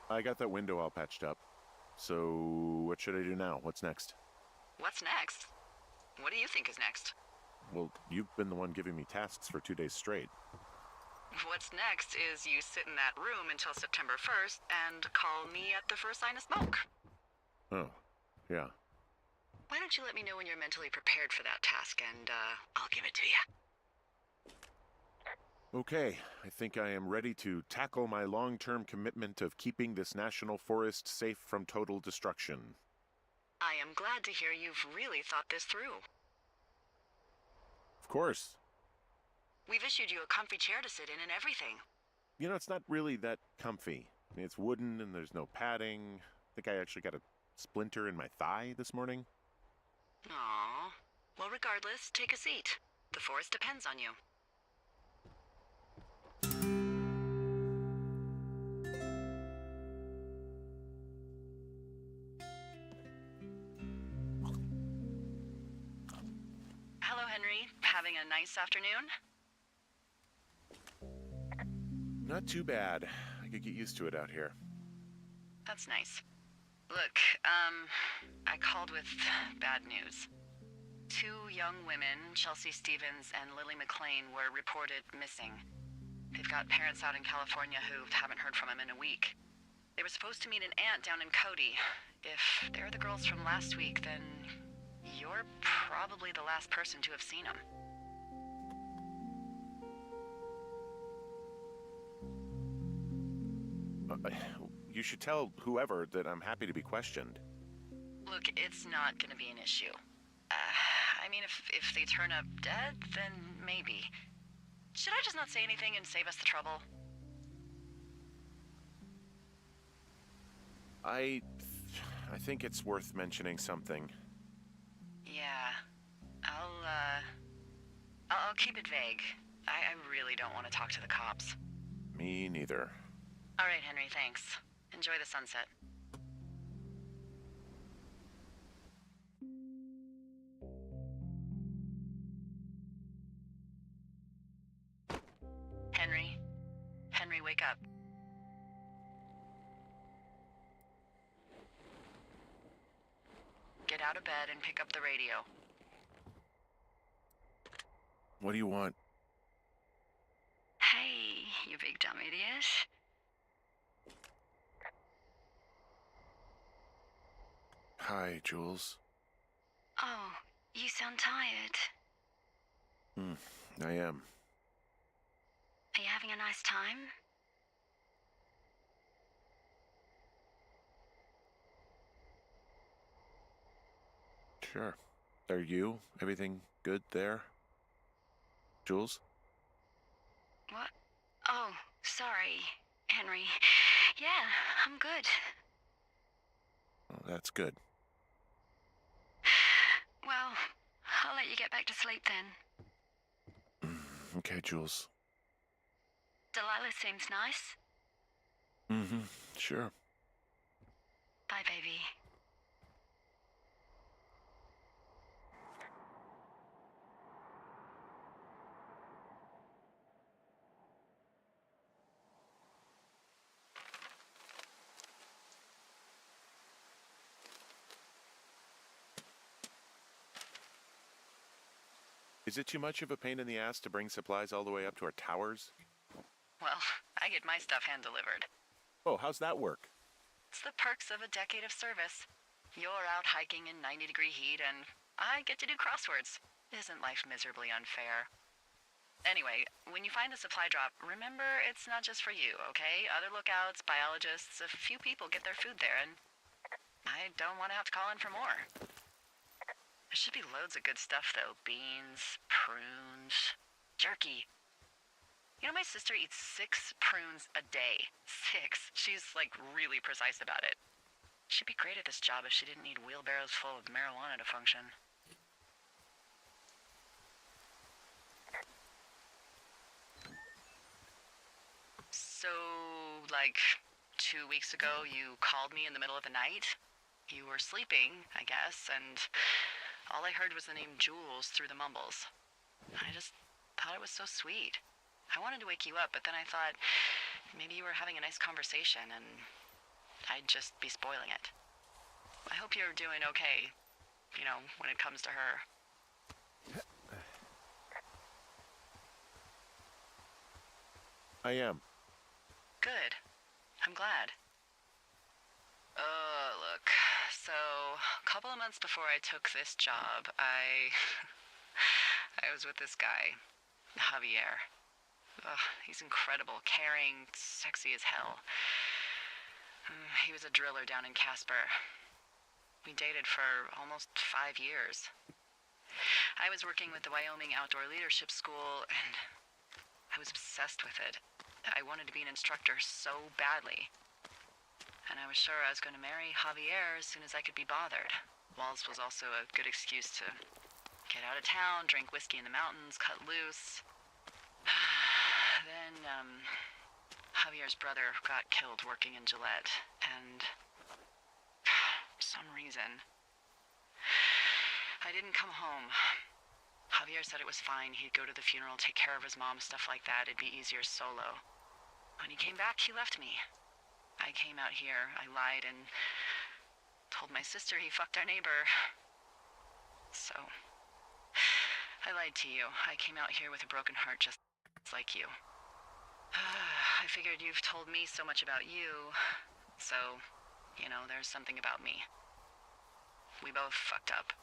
S2: I got that window all patched up. So, what should I do now? What's next?
S3: What's next? What do you think is next?
S2: Well, you've been the one giving me tasks for 2 days straight.
S3: What's next is you sit in that room until September 1st and call me at the first sign of smoke.
S2: Oh, yeah.
S3: Why don't you let me know when you're mentally prepared for that task, and I'll give it to you.
S2: Okay, I think I am ready to tackle my long-term commitment of keeping this national forest safe from total destruction.
S3: I am glad to hear you've really thought this through.
S2: Of course.
S3: We've issued you a comfy chair to sit in and everything.
S2: You know, it's not really that comfy. I mean, it's wooden and there's no padding. I think I actually got a splinter in my thigh this morning.
S3: Aww. Well, regardless, take a seat. The forest depends on you. Hello, Henry. Having a nice afternoon?
S2: Not too bad. I could get used to it out here.
S3: That's nice. Look, I called with bad news. 2 young women, Chelsea Stevens and Lily McLean, were reported missing. They've got parents out in California who haven't heard from them in a week. They were supposed to meet an aunt down in Cody. If they're the girls from last week, then you're probably the last person to have seen them.
S2: You should tell whoever that I'm happy to be questioned.
S3: Look, it's not gonna be an issue. I mean, if they turn up dead, then maybe. Should I just not say anything and save us the trouble?
S2: I think it's worth mentioning something.
S3: Yeah. I'll keep it vague. I really don't want to talk to the cops.
S2: Me neither.
S3: All right, Henry, thanks. Enjoy the sunset. Henry? Henry, wake up. Get out of bed and pick up the radio.
S2: What do you want?
S3: Hey, you big dumb idiot.
S2: Hi, Jules.
S3: Oh, you sound tired.
S2: I am.
S3: Are you having a nice time?
S2: Sure. Are you? Everything good there? Jules?
S3: What? Oh, sorry, Henry. Yeah, I'm good.
S2: Well, that's good.
S3: Well, I'll let you get back to sleep then.
S2: Okay, Jules.
S3: Delilah seems nice.
S2: Sure.
S3: Bye, baby.
S2: Is it too much of a pain in the ass to bring supplies all the way up to our towers?
S3: Well, I get my stuff hand-delivered.
S2: Oh, how's that work?
S3: It's the perks of a decade of service. You're out hiking in 90-degree heat, and I get to do crosswords. Isn't life miserably unfair? Anyway, when you find a supply drop, remember it's not just for you, okay? Other lookouts, biologists, a few people get their food there, and I don't want to have to call in for more. There should be loads of good stuff, though. Beans, prunes, jerky. You know, my sister eats 6 prunes a day. 6. She's, like, really precise about it. She'd be great at this job if she didn't need wheelbarrows full of marijuana to function. So, like, 2 weeks ago, you called me in the middle of the night? You were sleeping, I guess, and all I heard was the name Jules through the mumbles. I just thought it was so sweet. I wanted to wake you up, but then I thought maybe you were having a nice conversation, and I'd just be spoiling it. I hope you're doing okay, you know, when it comes to her.
S2: I am.
S3: Good. I'm glad. Look. So, a couple of months before I took this job, I was with this guy, Javier. Ugh, he's incredible, caring, sexy as hell. He was a driller down in Casper. We dated for almost 5 years. I was working with the Wyoming Outdoor Leadership School, and I was obsessed with it. I wanted to be an instructor so badly. And I was sure I was going to marry Javier as soon as I could be bothered. Walls was also a good excuse to get out of town, drink whiskey in the mountains, cut loose. Then, Javier's brother got killed working in Gillette, and for some reason, I didn't come home. Javier said it was fine. He'd go to the funeral, take care of his mom, stuff like that. It'd be easier solo. When he came back, he left me. I came out here, I lied, and told my sister he fucked our neighbor. So, I lied to you. I came out here with a broken heart just like you. I figured you've told me so much about you, so, you know, there's something about me. We both fucked up.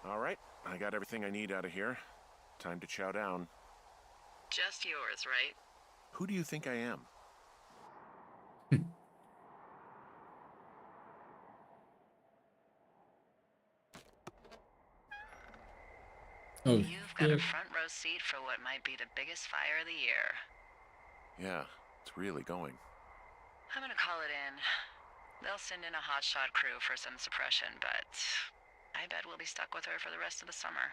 S2: All right, I got everything I need out of here. Time to chow down.
S3: Just yours, right?
S2: Who do you think I am?
S1: Oh,
S3: You've got a
S1: shit.
S3: front row seat for what might be the biggest fire of the year.
S2: Yeah, it's really going.
S3: I'm gonna call it in. They'll send in a hotshot crew for some suppression, but I bet we'll be stuck with her for the rest of the summer.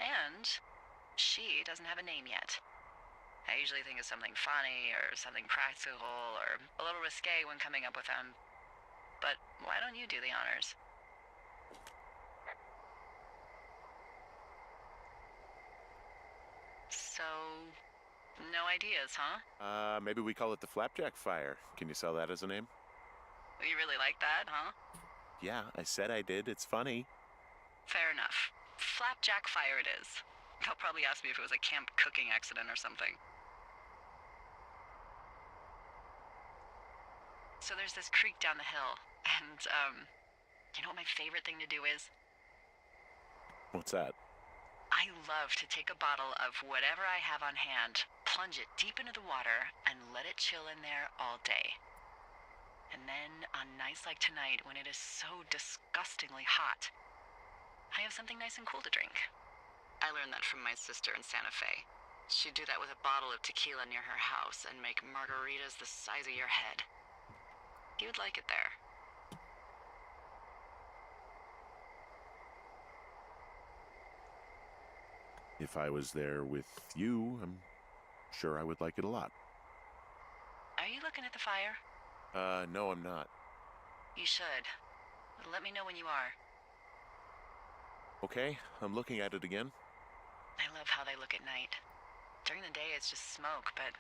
S3: And she doesn't have a name yet. I usually think of something funny or something practical or a little risque when coming up with them. But why don't you do the honors? So, no ideas, huh?
S2: Maybe we call it the Flapjack Fire. Can you sell that as a name?
S3: You really like that, huh?
S2: Yeah, I said I did. It's funny.
S3: Fair enough. Flapjack Fire it is. They'll probably ask me if it was a camp cooking accident or something. So there's this creek down the hill, and, you know what my favorite thing to do is?
S2: What's that?
S3: I love to take a bottle of whatever I have on hand, plunge it deep into the water, and let it chill in there all day. And then, on nights like tonight, when it is so disgustingly hot, I have something nice and cool to drink. I learned that from my sister in Santa Fe. She'd do that with a bottle of tequila near her house and make margaritas the size of your head. You'd like it there.
S2: If I was there with you, I'm sure I would like it a lot.
S3: Are you looking at the fire?
S2: No, I'm not.
S3: You should. Let me know when you are.
S2: Okay, I'm looking at it again.
S3: I love how they look at night. During the day, it's just smoke, but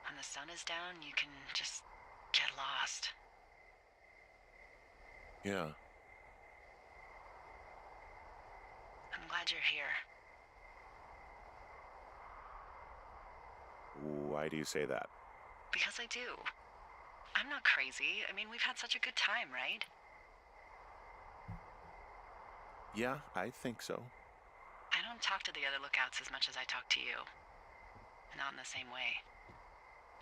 S3: when the sun is down, you can just get lost.
S2: Yeah.
S3: I'm glad you're here.
S2: Why do you say that?
S3: Because I do. I'm not crazy. I mean, we've had such a good time, right?
S2: Yeah, I think so.
S3: don't talk to the other lookouts as much as I talk to you. Not in the same way.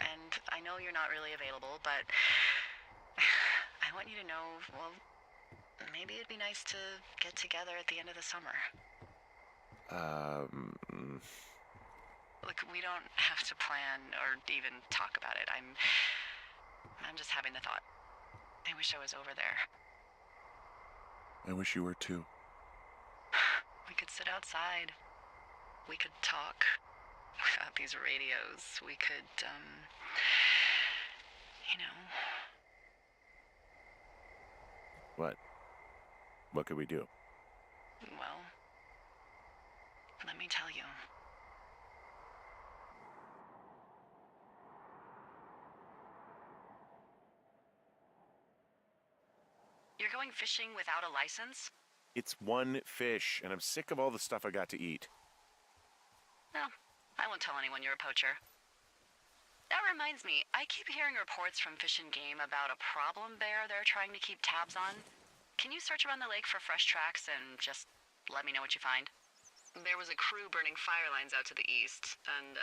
S3: And I know you're not really available, but I want you to know, well, maybe it'd be nice to get together at the end of the summer. Look, we don't have to plan or even talk about it. I'm just having the thought. I wish I was over there.
S2: I wish you were too.
S3: We could sit outside. We could talk without these radios. We could, you know.
S2: What? What could we do?
S3: Well, let me tell you. You're going fishing without a license?
S2: It's one fish, and I'm sick of all the stuff I got to eat.
S3: Well, I won't tell anyone you're a poacher. That reminds me, I keep hearing reports from Fish and Game about a problem bear they're trying to keep tabs on. Can you search around the lake for fresh tracks and just let me know what you find? There was a crew burning fire lines out to the east, and,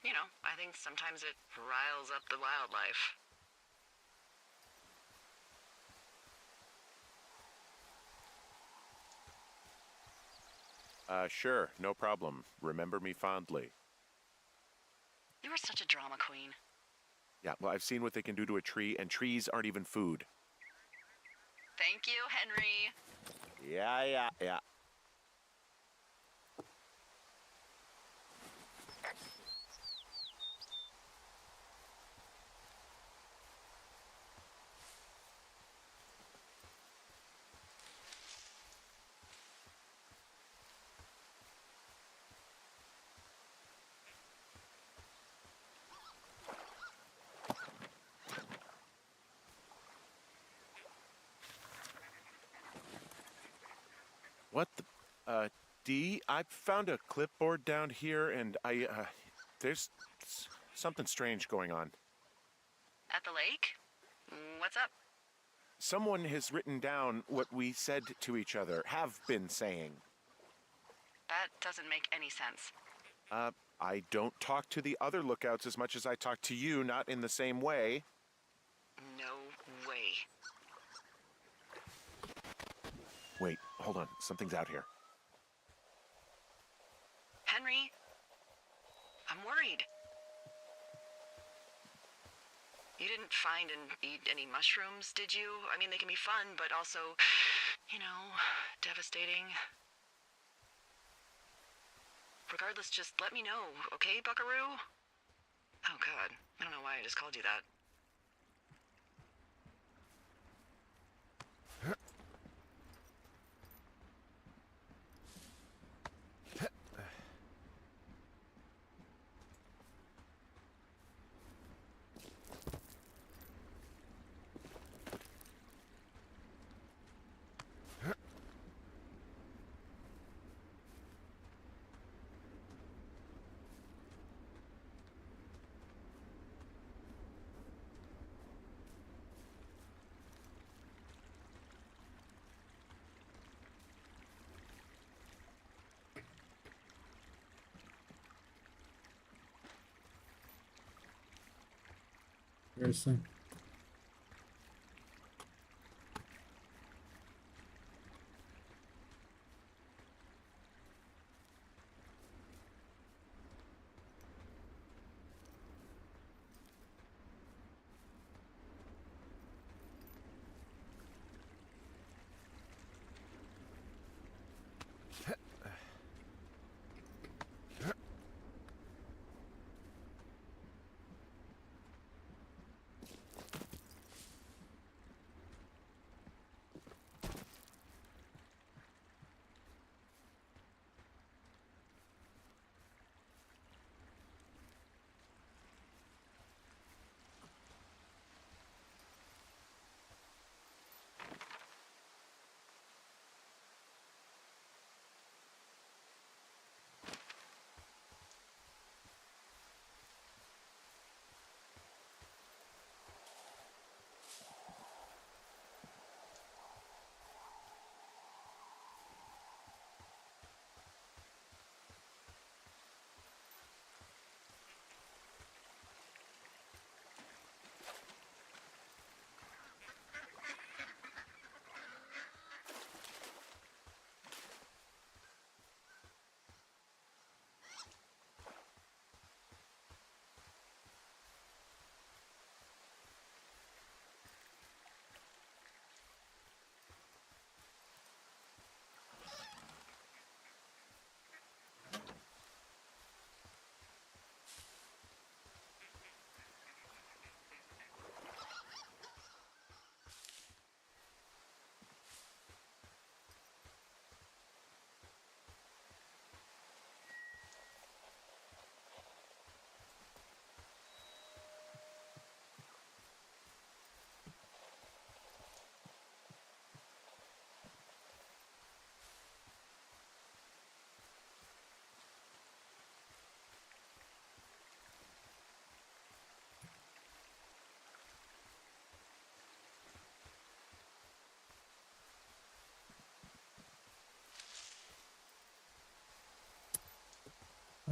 S3: you know, I think sometimes it riles up the wildlife.
S2: Sure, no problem. Remember me fondly.
S3: You are such a drama queen.
S2: Yeah, well, I've seen what they can do to a tree, and trees aren't even food.
S3: Thank you, Henry.
S2: Yeah. What the... D, I found a clipboard down here, and there's something strange going on.
S3: At the lake? What's up?
S2: Someone has written down what we said to each other, have been saying.
S3: That doesn't make any sense.
S2: I don't talk to the other lookouts as much as I talk to you, not in the same way.
S3: No way.
S2: Wait, hold on. Something's out here.
S3: Henry? I'm worried. You didn't find and eat any mushrooms, did you? I mean, they can be fun, but also, you know, devastating. Regardless, just let me know, okay, buckaroo? Oh, God. I don't know why I just called you that.
S1: Seriously.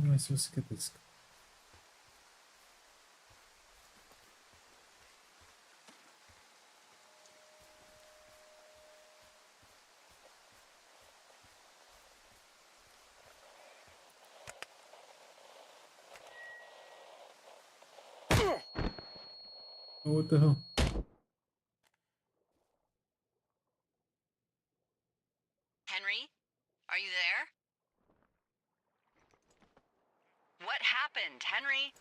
S1: How am I supposed to get this? Oh, what the hell?
S3: Henry, are you there? What happened, Henry?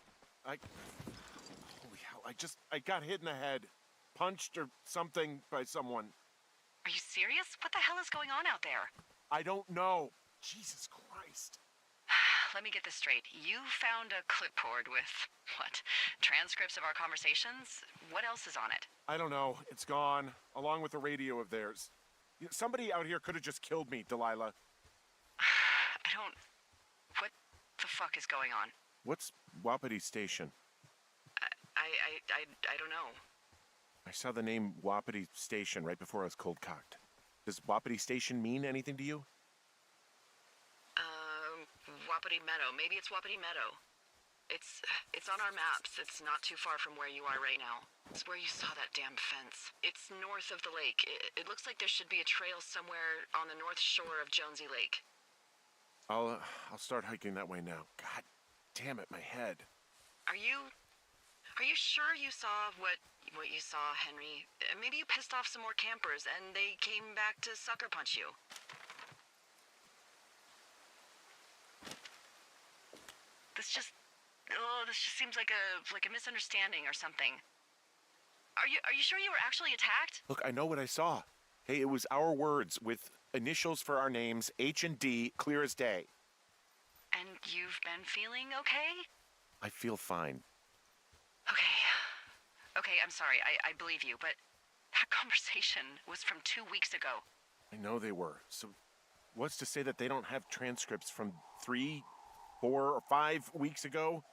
S2: Holy hell, I got hit in the head. Punched or something by someone.
S3: Are you serious? What the hell is going on out there?
S2: I don't know. Jesus Christ.
S3: Let me get this straight. You found a clipboard with, what, transcripts of our conversations? What else is on it?
S2: I don't know. It's gone, along with the radio of theirs. Somebody out here could have just killed me, Delilah.
S3: What the fuck is going on?
S2: What's Wapiti Station?
S3: I don't know.
S2: I saw the name Wapiti Station right before I was cold cocked. Does Wapiti Station mean anything to you?
S3: Wapiti Meadow. Maybe it's Wapiti Meadow. It's on our maps. It's not too far from where you are right now. It's where you saw that damn fence. It's north of the lake. It looks like there should be a trail somewhere on the north shore of Jonesy Lake.
S2: I'll start hiking that way now. God damn it, my head.
S3: Are you sure you saw what you saw, Henry? Maybe you pissed off some more campers and they came back to sucker punch you. This just seems like a misunderstanding or something. Are you sure you were actually attacked?
S2: Look, I know what I saw. Hey, it was our words with initials for our names, H and D, clear as day.
S3: And you've been feeling okay?
S2: I feel fine.
S3: Okay, I'm sorry. I believe you, but that conversation was from 2 weeks ago.
S2: I know they were. So what's to say that they don't have transcripts from 3, 4, or 5 weeks ago?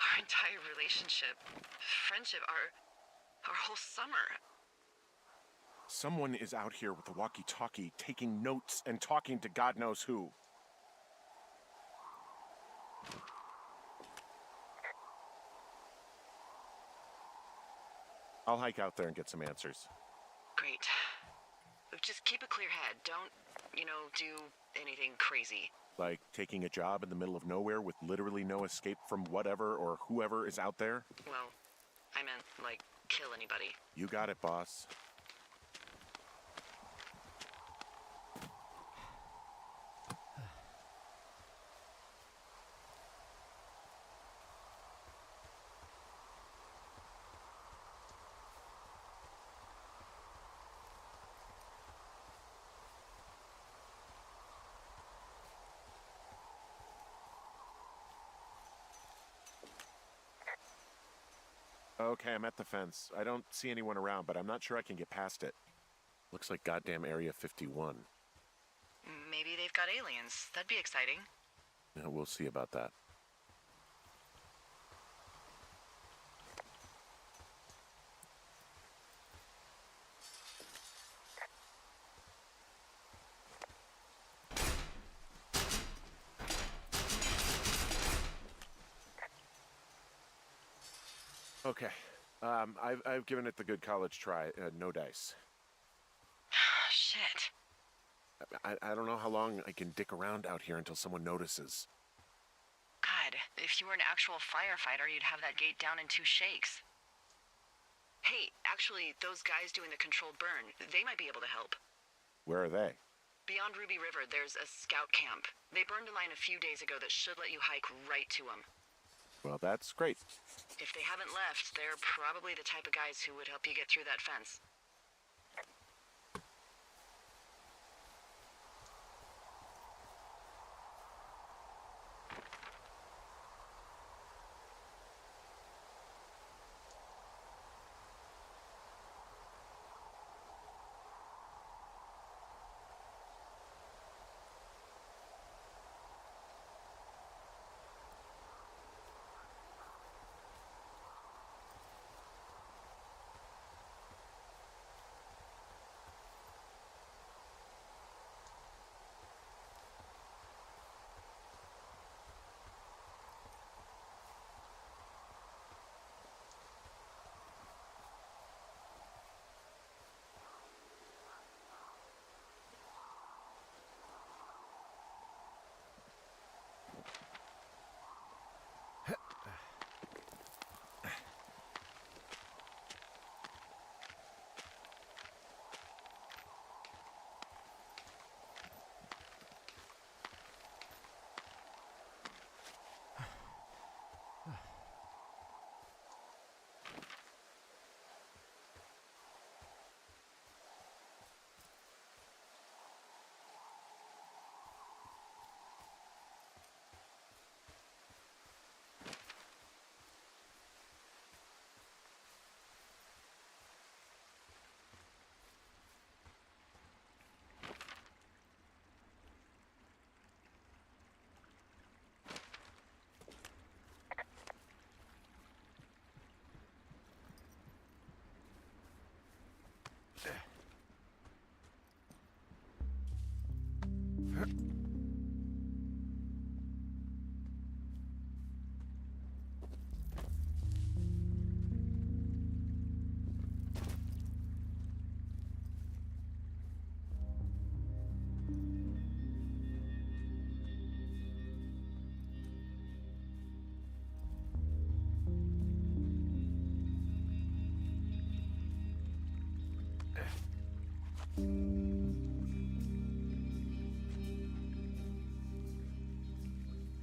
S3: Our entire relationship, friendship, our whole summer.
S2: Someone is out here with a walkie-talkie taking notes and talking to God knows who. I'll hike out there and get some answers.
S3: Great. Just keep a clear head. Don't, do anything crazy.
S2: Like taking a job in the middle of nowhere with literally no escape from whatever or whoever is out there?
S3: Well, I meant, kill anybody.
S2: You got it, boss. Okay, I'm at the fence. I don't see anyone around, but I'm not sure I can get past it. Looks like goddamn Area 51.
S3: Maybe they've got aliens. That'd be exciting.
S2: Yeah, we'll see about that. Okay. I've given it the good college try. No dice.
S3: Shit.
S2: I don't know how long I can dick around out here until someone notices.
S3: God, if you were an actual firefighter, you'd have that gate down in 2 shakes. Hey, actually, those guys doing the controlled burn, they might be able to help.
S2: Where are they?
S3: Beyond Ruby River, there's a scout camp. They burned a line a few days ago that should let you hike right to them.
S2: Well, that's great.
S3: If they haven't left, they're probably the type of guys who would help you get through that fence.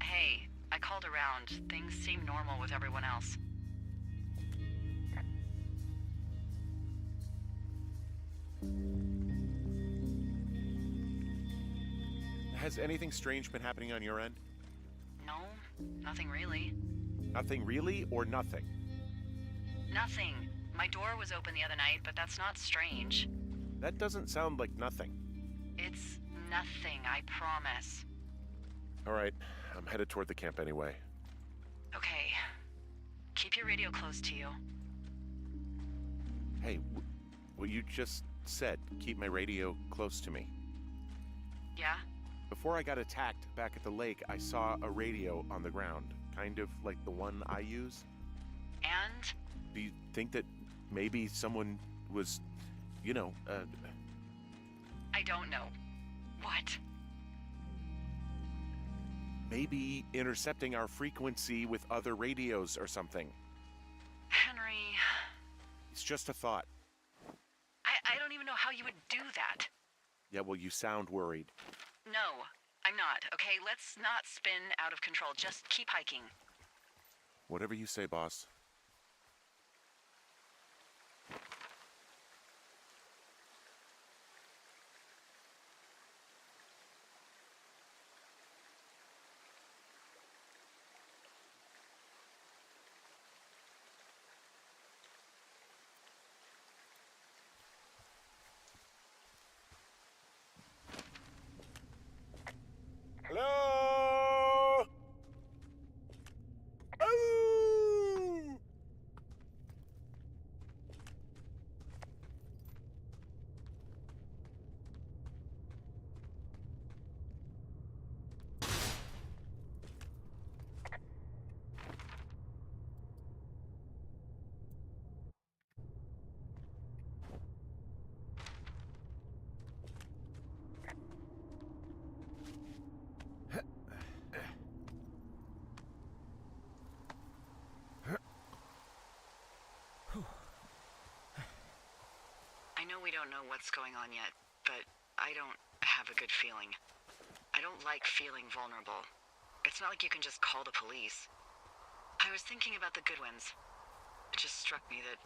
S3: Hey, I called around. Things seem normal with everyone else.
S2: Has anything strange been happening on your end?
S3: No, nothing really.
S2: Nothing really, or nothing?
S3: Nothing. My door was open the other night, but that's not strange.
S2: That doesn't sound like nothing.
S3: It's nothing, I promise.
S2: All right, I'm headed toward the camp anyway.
S3: Okay. Keep your radio close to you.
S2: Hey, what you just said, keep my radio close to me.
S3: Yeah?
S2: Before I got attacked back at the lake, I saw a radio on the ground, kind of like the one I use.
S3: And?
S2: Do you think that maybe someone was,
S3: I don't know. What?
S2: maybe intercepting our frequency with other radios or something?
S3: Henry,
S2: It's just a thought.
S3: I don't even know how you would do that.
S2: Yeah, well, you sound worried.
S3: No, I'm not. Okay, let's not spin out of control. Just keep hiking.
S2: Whatever you say, boss. Hello? Oh!
S3: I know we don't know what's going on yet, but I don't have a good feeling. I don't like feeling vulnerable. It's not like you can just call the police. I was thinking about the Goodwins. It just struck me that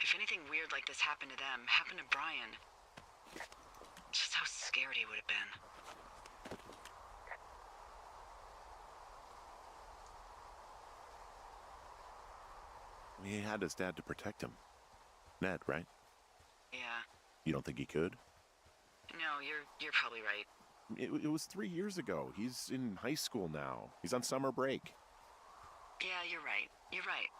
S3: if anything weird like this happened to them, happened to Brian, just how scared he would have been.
S2: He had his dad to protect him. Ned, right?
S3: Yeah.
S2: You don't think he could?
S3: No, you're probably right.
S2: It was 3 years ago. He's in high school now. He's on summer break.
S3: Yeah, you're right. You're right.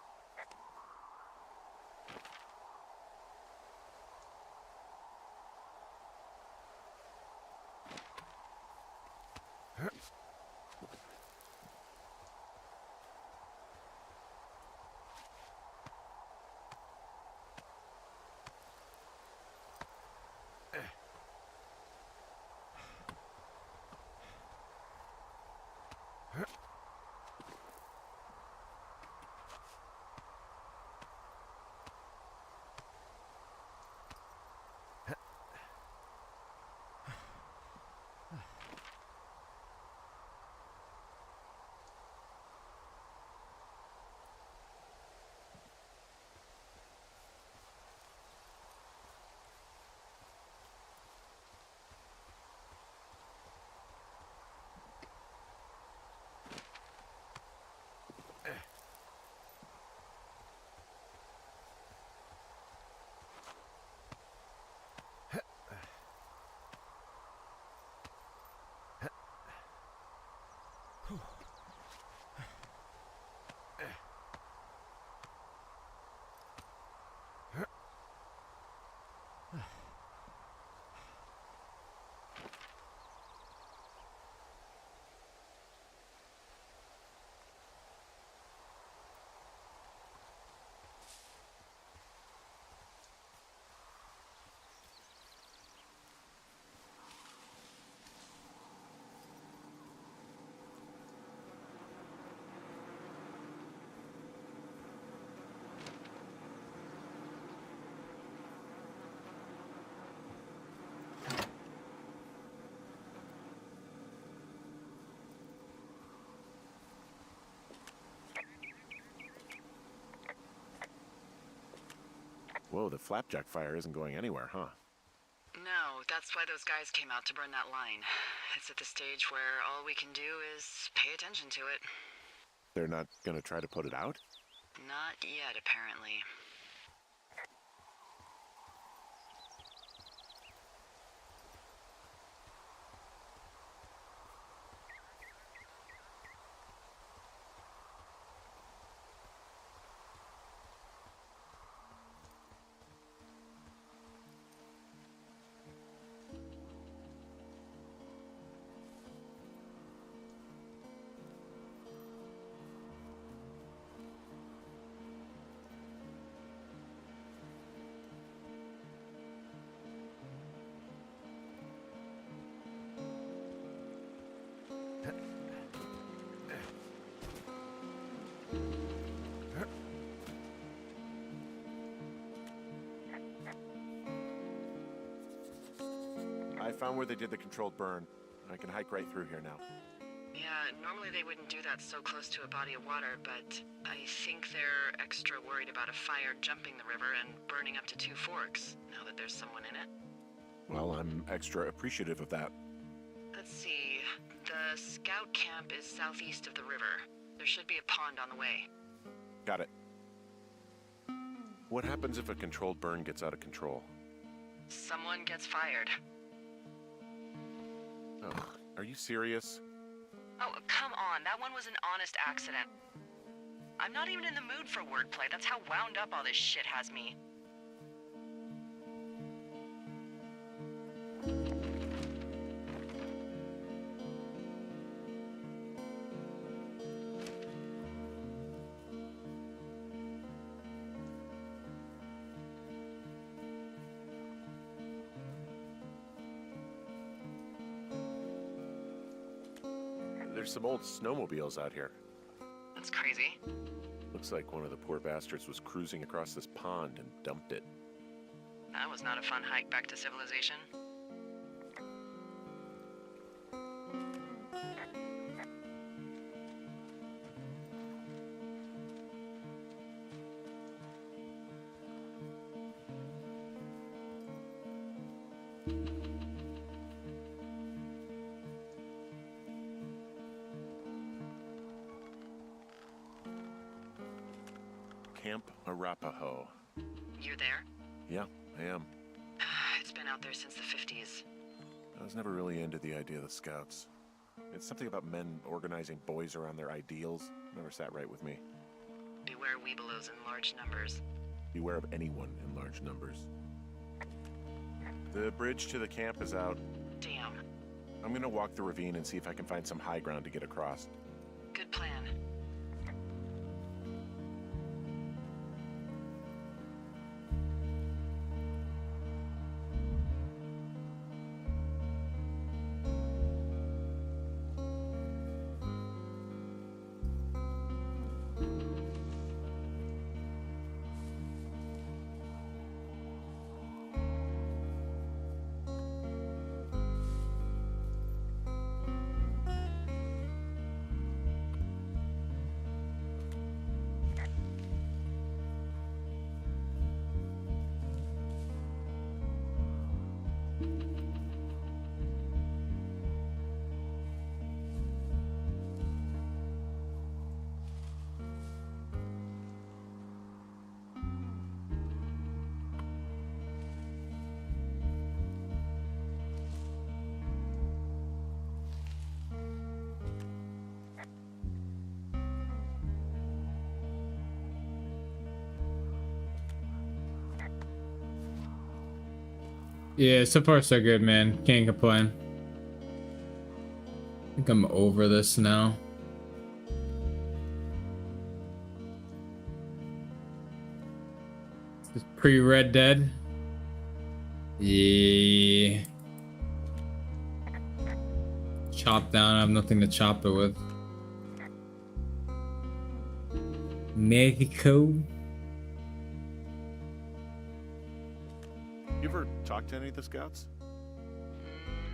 S2: Whoa, the flapjack fire isn't going anywhere, huh?
S3: No, that's why those guys came out to burn that line. It's at the stage where all we can do is pay attention to it.
S2: They're not gonna try to put it out?
S3: Not yet, apparently.
S2: I found where they did the controlled burn. I can hike right through here now.
S3: Yeah, normally they wouldn't do that so close to a body of water, but I think they're extra worried about a fire jumping the river and burning up to 2 forks, now that there's someone in it.
S2: Well, I'm extra appreciative of that.
S3: Let's see. The scout camp is southeast of the river. There should be a pond on the way.
S2: Got it. What happens if a controlled burn gets out of control?
S3: Someone gets fired.
S2: Oh, are you serious?
S3: Oh, come on. That one was an honest accident. I'm not even in the mood for wordplay. That's how wound up all this shit has me.
S2: There's some old snowmobiles out here.
S3: That's crazy.
S2: Looks like one of the poor bastards was cruising across this pond and dumped it.
S3: That was not a fun hike back to civilization.
S2: Camp Arapaho.
S3: You're there?
S2: Yeah, I am.
S3: It's been out there since the 50s.
S2: I was never really into the idea of the Scouts. It's something about men organizing boys around their ideals. Never sat right with me.
S3: Beware weebelows in large numbers.
S2: Beware of anyone in large numbers. The bridge to the camp is out.
S3: Damn.
S2: I'm gonna walk the ravine and see if I can find some high ground to get across.
S3: Good plan.
S1: Yeah, so far so good, man. Can't complain. I think I'm over this now. This is pre-Red Dead. Yeah. Chop down. I have nothing to chop it with. Mexico.
S2: You ever talk to any of the Scouts?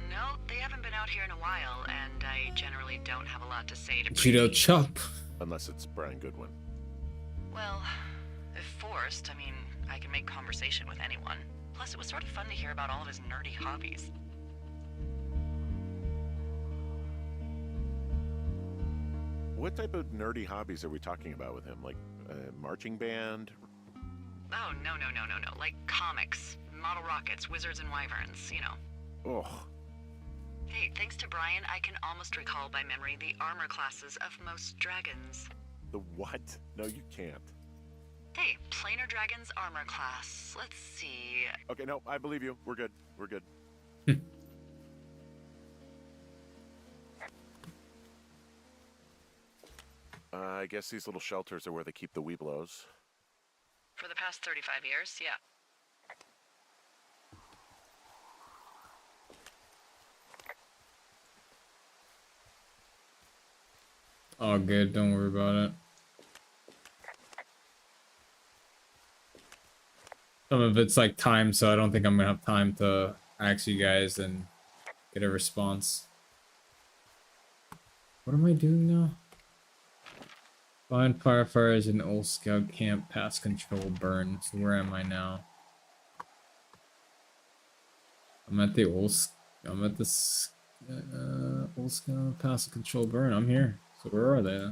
S3: No, they haven't been out here in a while, and I generally don't have a lot to say to
S1: Judo
S3: Breezy.
S1: chop.
S2: Unless it's Brian Goodwin.
S3: Well, if forced, I mean, I can make conversation with anyone. Plus, it was sort of fun to hear about all of his nerdy hobbies.
S2: What type of nerdy hobbies are we talking about with him? Like a marching band?
S3: Oh, no. Like comics, model rockets, wizards and wyverns, you know.
S2: Ugh.
S3: Hey, thanks to Brian, I can almost recall by memory the armor classes of most dragons.
S2: The what? No, you can't.
S3: Hey, planar dragon's armor class. Let's see.
S2: Okay, no, I believe you. We're good. We're good. I guess these little shelters are where they keep the Weeblos.
S3: For the past 35 years, yeah.
S1: All good, don't worry about it. Some of it's like time, so I don't think I'm gonna have time to ask you guys and get a response. What am I doing now? Find firefighters in old scout camp, past control burn. So where am I now? I'm at the old scout, past control burn. I'm here. So where are they?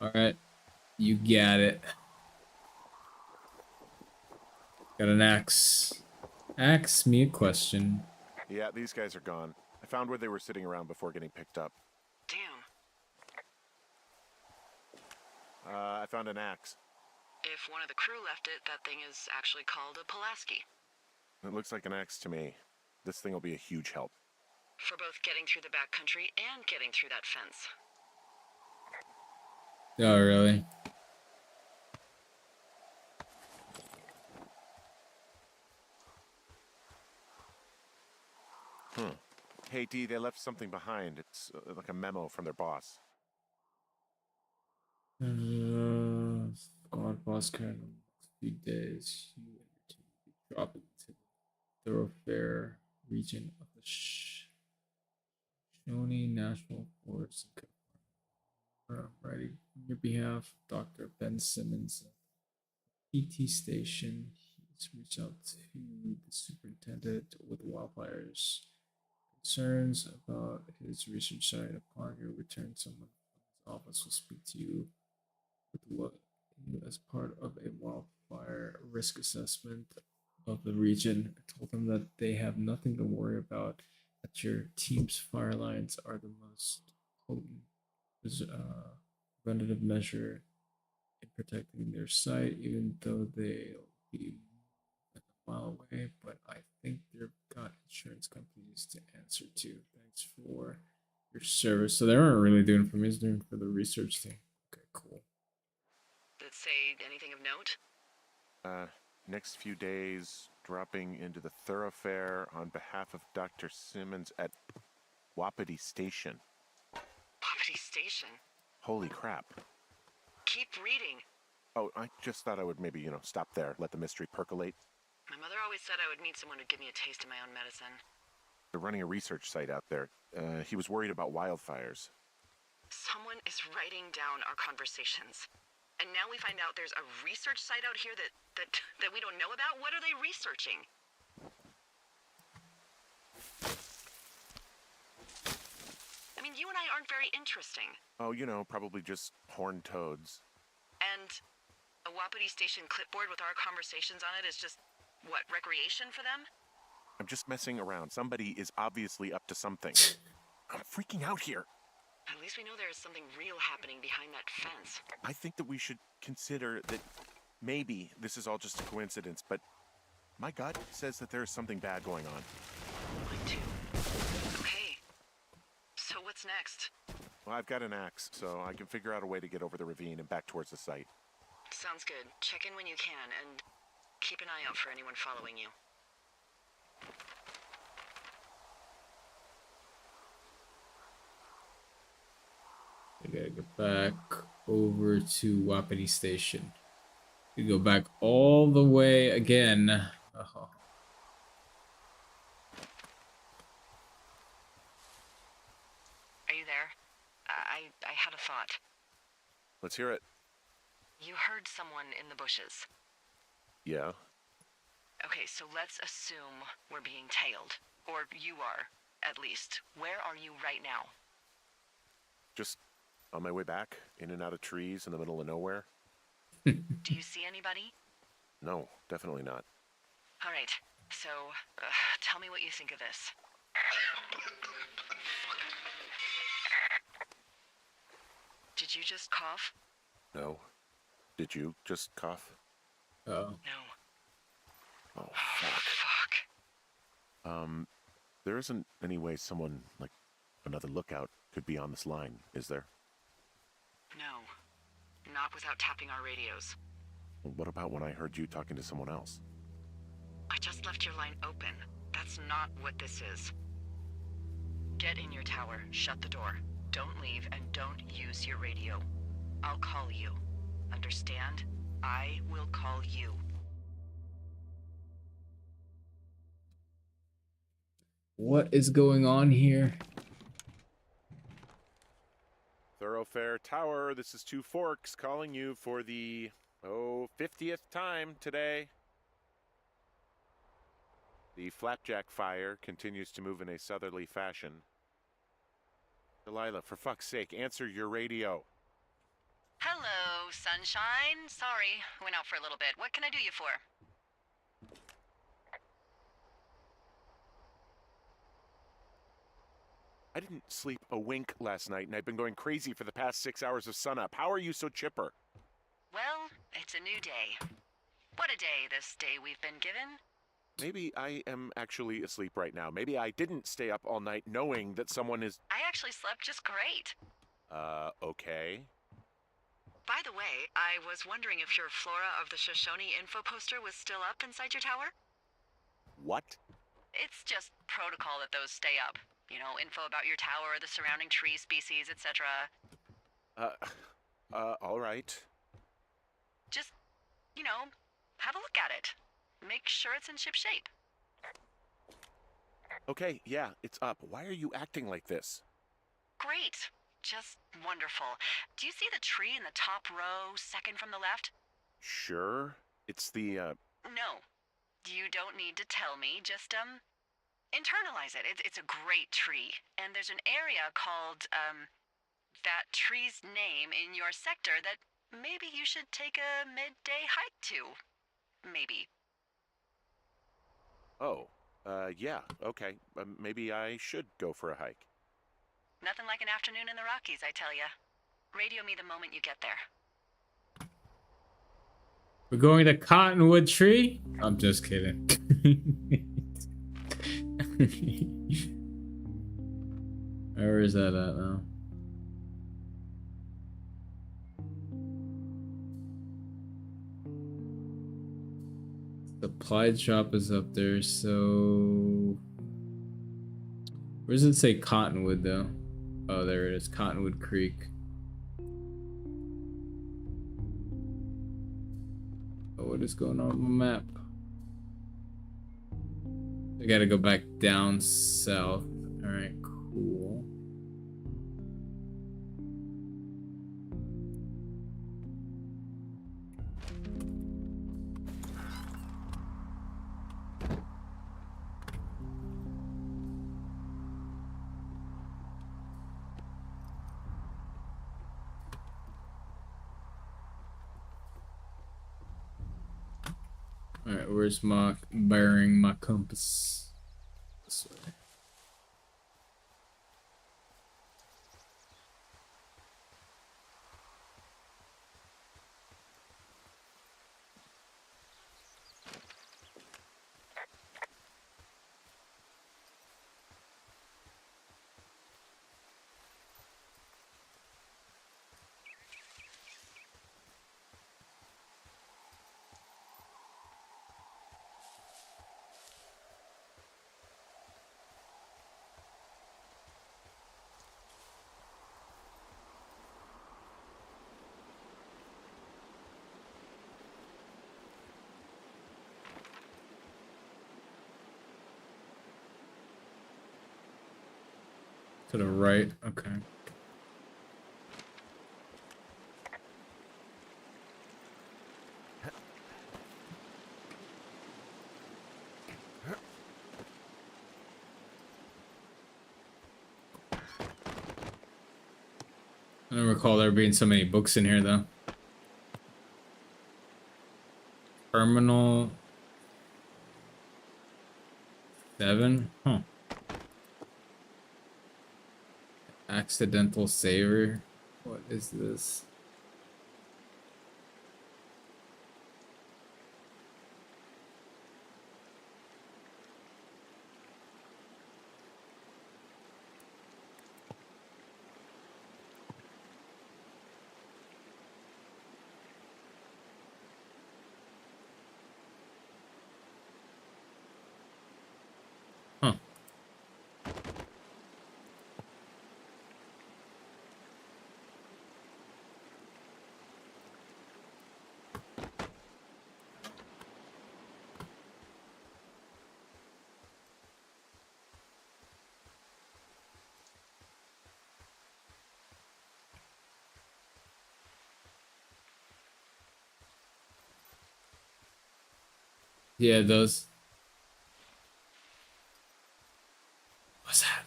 S1: Alright. You got it. Got an axe. Ask me a question.
S2: Yeah, these guys are gone. I found where they were sitting around before getting picked up.
S3: Damn.
S2: I found an axe.
S3: If one of the crew left it, that thing is actually called a Pulaski.
S2: It looks like an axe to me. This thing will be a huge help.
S3: For both getting through the backcountry and getting through that fence.
S1: Oh, really?
S2: Hey, D, they left something behind. It's like a memo from their boss.
S1: Squad boss care in the next few days. You and your team will be dropping to the thoroughfare region of the Shawnee National Forest. Writing on your behalf, Dr. Ben Simmons at the PT station. He's reached out to the superintendent with wildfires. Concerns about his research site. Upon your return, someone from his office will speak to you with what you as part of a wildfire risk assessment of the region. I told them that they have nothing to worry about, that your team's fire lines are the most potent preventative measure in protecting their site, even though they'll be a mile away. But I think they've got insurance companies to answer to. Thanks for your service. So they weren't really doing for me, it's doing for the research thing. Okay, cool.
S3: Did it say anything of note?
S2: Next few days, dropping into the thoroughfare on behalf of Dr. Simmons at Wapiti Station.
S3: Wapiti Station?
S2: Holy crap.
S3: Keep reading.
S2: Oh, I just thought I would maybe, stop there, let the mystery percolate.
S3: My mother always said I would meet someone who'd give me a taste of my own medicine.
S2: They're running a research site out there. He was worried about wildfires.
S3: Someone is writing down our conversations. And now we find out there's a research site out here that we don't know about? What are they researching? I mean, you and I aren't very interesting.
S2: Oh, probably just horned toads.
S3: And a Wapiti Station clipboard with our conversations on it is just, what, recreation for them?
S2: I'm just messing around. Somebody is obviously up to something. I'm freaking out here.
S3: At least we know there is something real happening behind that fence.
S2: I think that we should consider that maybe this is all just a coincidence, but my gut says that there is something bad going on.
S3: Mine too. Okay. So what's next?
S2: Well, I've got an axe, so I can figure out a way to get over the ravine and back towards the site.
S3: Sounds good. Check in when you can, and keep an eye out for anyone following you.
S1: I gotta go back over to Wapiti Station. We go back all the way again. Oh.
S3: Are you there? I had a thought.
S2: Let's hear it.
S3: You heard someone in the bushes.
S2: Yeah?
S3: Okay, so let's assume we're being tailed. Or you are, at least. Where are you right now?
S2: Just on my way back, in and out of trees in the middle of nowhere?
S3: Do you see anybody?
S2: No, definitely not.
S3: All right, so tell me what you think of this. Did you just cough?
S2: No. Did you just cough?
S1: Oh.
S3: No.
S2: Oh,
S3: Oh,
S2: fuck.
S3: fuck.
S2: There isn't any way someone, like, another lookout could be on this line, is there?
S3: No. Not without tapping our radios.
S2: What about when I heard you talking to someone else?
S3: I just left your line open. That's not what this is. Get in your tower, shut the door. Don't leave, and don't use your radio. I'll call you. Understand? I will call you.
S1: What is going on here?
S2: Thoroughfare Tower, this is Two Forks calling you for the, 50th time today. The flapjack fire continues to move in a southerly fashion. Delilah, for fuck's sake, answer your radio.
S3: Hello, sunshine. Sorry, went out for a little bit. What can I do you for?
S2: I didn't sleep a wink last night, and I've been going crazy for the past 6 hours of sunup. How are you so chipper?
S3: Well, it's a new day. What a day, this day we've been given.
S2: Maybe I am actually asleep right now. Maybe I didn't stay up all night knowing that someone is...
S3: I actually slept just great.
S2: Okay.
S3: By the way, I was wondering if your Flora of the Shoshone info poster was still up inside your tower?
S2: What?
S3: It's just protocol that those stay up. You know, info about your tower, the surrounding tree species, etc.
S2: All right.
S3: Just, you know, have a look at it. Make sure it's in ship shape.
S2: Okay, yeah, it's up. Why are you acting like this?
S3: Great. Just wonderful. Do you see the tree in the top row, second from the left?
S2: Sure. It's the,
S3: No. You don't need to tell me. Just, internalize it. It's a great tree. And there's an area called, that tree's name in your sector that maybe you should take a midday hike to. Maybe.
S2: Oh, yeah, okay. Maybe I should go for a hike.
S3: Nothing like an afternoon in the Rockies, I tell ya. Radio me the moment you get there.
S1: We're going to Cottonwood Tree? I'm just kidding. Where is that at now? Supply shop is up there, so... Where does it say Cottonwood, though? Oh, there it is. Cottonwood Creek. Oh, what is going on with my map? I gotta go back down south. Alright, cool. Alright, where's my bearing, my compass? This way. To the right, okay. don't recall there being so many books in here, though. Terminal 7? Huh. Accidental saver? What is this? Huh. Yeah, it does. What's that?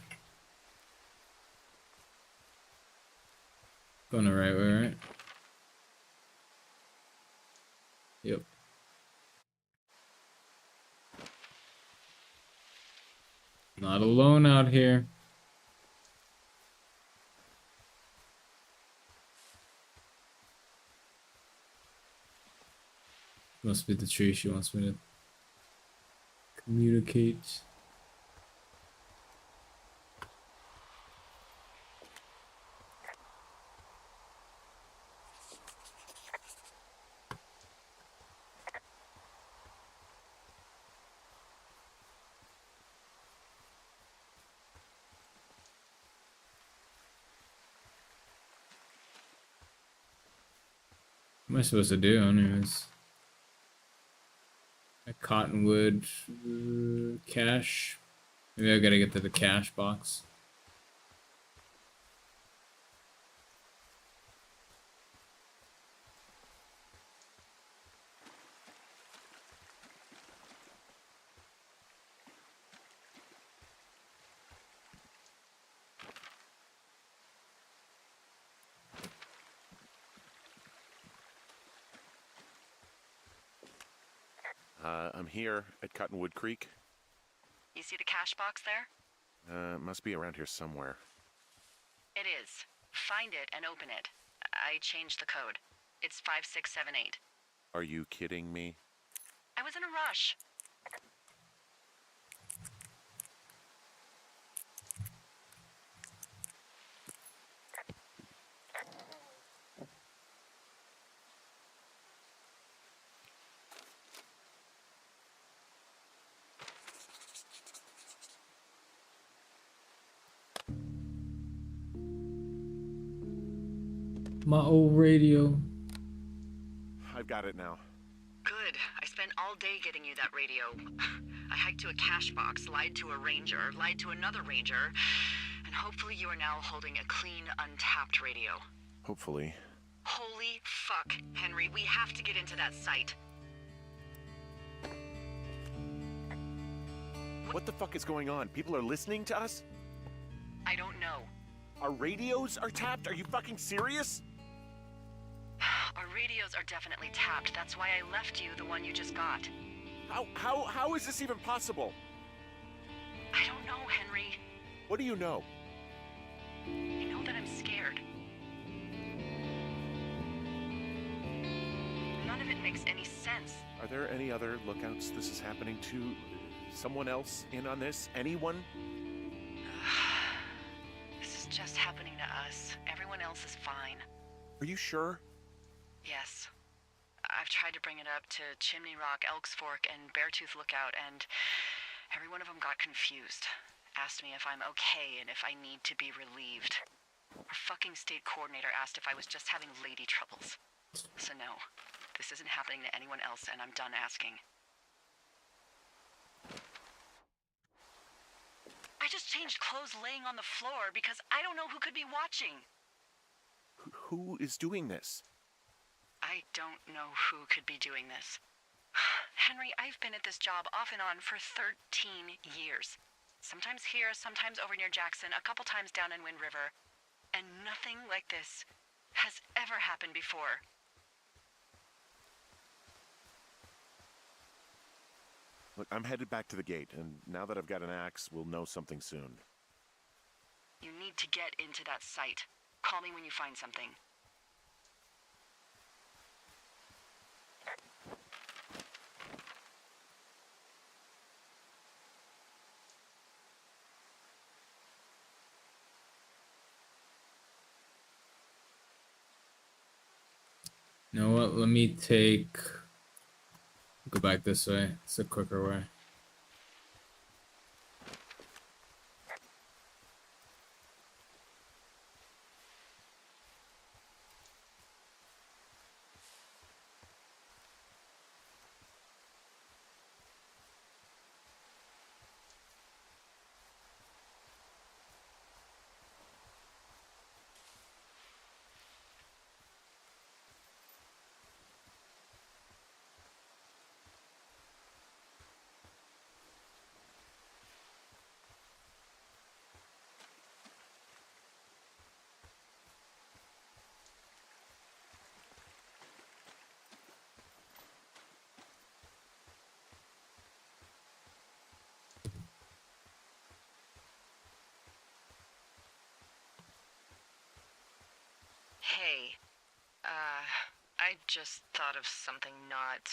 S1: Going the right way, right? Yep. Not alone out here. Must be the tree she wants me to communicate. What am I supposed to do, anyways? A cottonwood cache. Maybe I gotta get to the cache box.
S2: I'm here at Cottonwood Creek.
S3: You see the cash box there?
S2: Must be around here somewhere.
S3: It is. Find it and open it. I changed the code. It's 5678.
S2: Are you kidding me?
S3: I was in a rush.
S1: My old radio.
S2: I've got it now.
S3: Good. I spent all day getting you that radio. I hiked to a cash box, lied to a ranger, lied to another ranger, and hopefully you are now holding a clean, untapped radio.
S2: Hopefully.
S3: Holy fuck, Henry, we have to get into that site.
S2: What the fuck is going on? People are listening to us?
S3: I don't know.
S2: Our radios are tapped? Are you fucking serious?
S3: Our radios are definitely tapped. That's why I left you the one you just got.
S2: How is this even possible?
S3: I don't know, Henry.
S2: What do you know?
S3: I know that I'm scared. None of it makes any sense.
S2: Are there any other lookouts this is happening to? Someone else in on this? Anyone?
S3: This is just happening to us. Everyone else is fine.
S2: Are you sure?
S3: Yes. I've tried to bring it up to Chimney Rock, Elks Fork, and Beartooth Lookout, and every one of them got confused. Asked me if I'm okay and if I need to be relieved. Our fucking state coordinator asked if I was just having lady troubles. So no, this isn't happening to anyone else, and I'm done asking. I just changed clothes laying on the floor because I don't know who could be watching.
S2: Who is doing this?
S3: I don't know who could be doing this. Henry, I've been at this job off and on for 13 years. Sometimes here, sometimes over near Jackson, a couple times down in Wind River. And nothing like this has ever happened before.
S2: Look, I'm headed back to the gate, and now that I've got an axe, we'll know something soon.
S3: You need to get into that site. Call me when you find something.
S1: You know what? Let me go back this way. It's a quicker way.
S3: Hey, I just thought of something not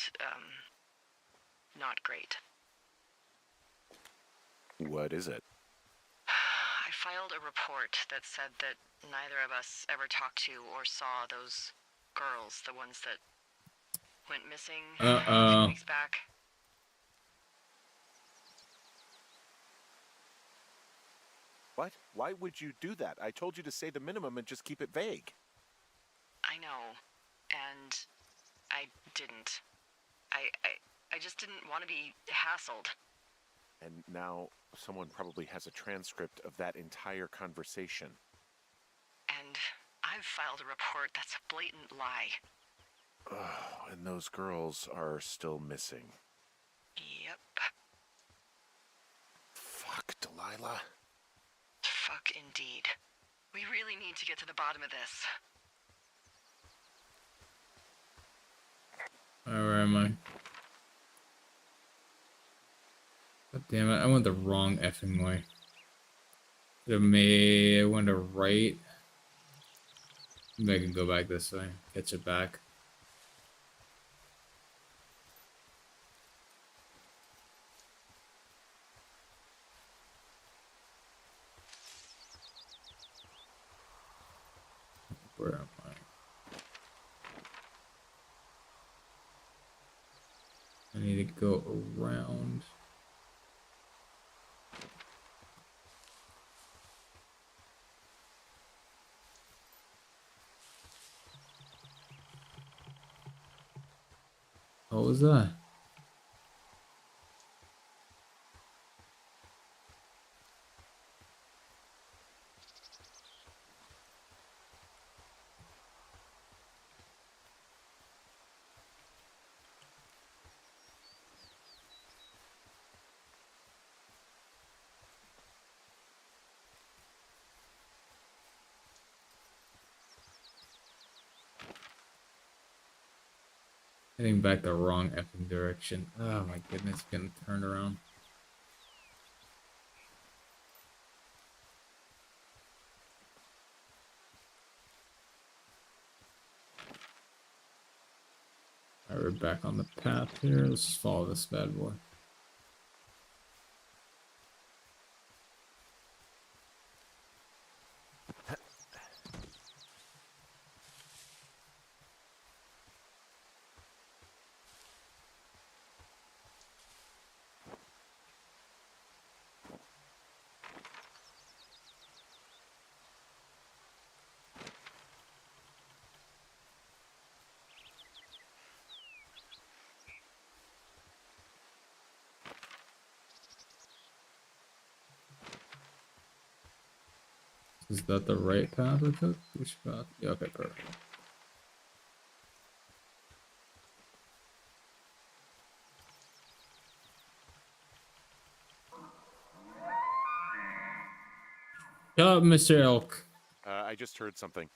S3: great.
S2: What is it?
S3: I filed a report that said that neither of us ever talked to or saw those girls, the ones that went missing a few weeks back.
S2: What? Why would you do that? I told you to say the minimum and just keep it vague.
S3: I know, and I didn't. I just didn't want to be hassled.
S2: And now someone probably has a transcript of that entire conversation.
S3: And I've filed a report that's a blatant lie.
S2: Oh, and those girls are still missing.
S3: Yep.
S2: Fuck, Delilah.
S3: Fuck indeed. We really need to get to the bottom of this.
S1: Where am I? God damn it, I went the wrong effing way. I went to right. Maybe I can go back this way. Catch it back. Where am I? I need to go around. What was that? Heading back the wrong effing direction. Oh my goodness, gonna turn around. Alright, we're back on the path here. Let's just follow this bad boy. Is that the right path I took? Which path? Yeah, okay, perfect. Shut up, Mr. Elk.
S2: I just heard something.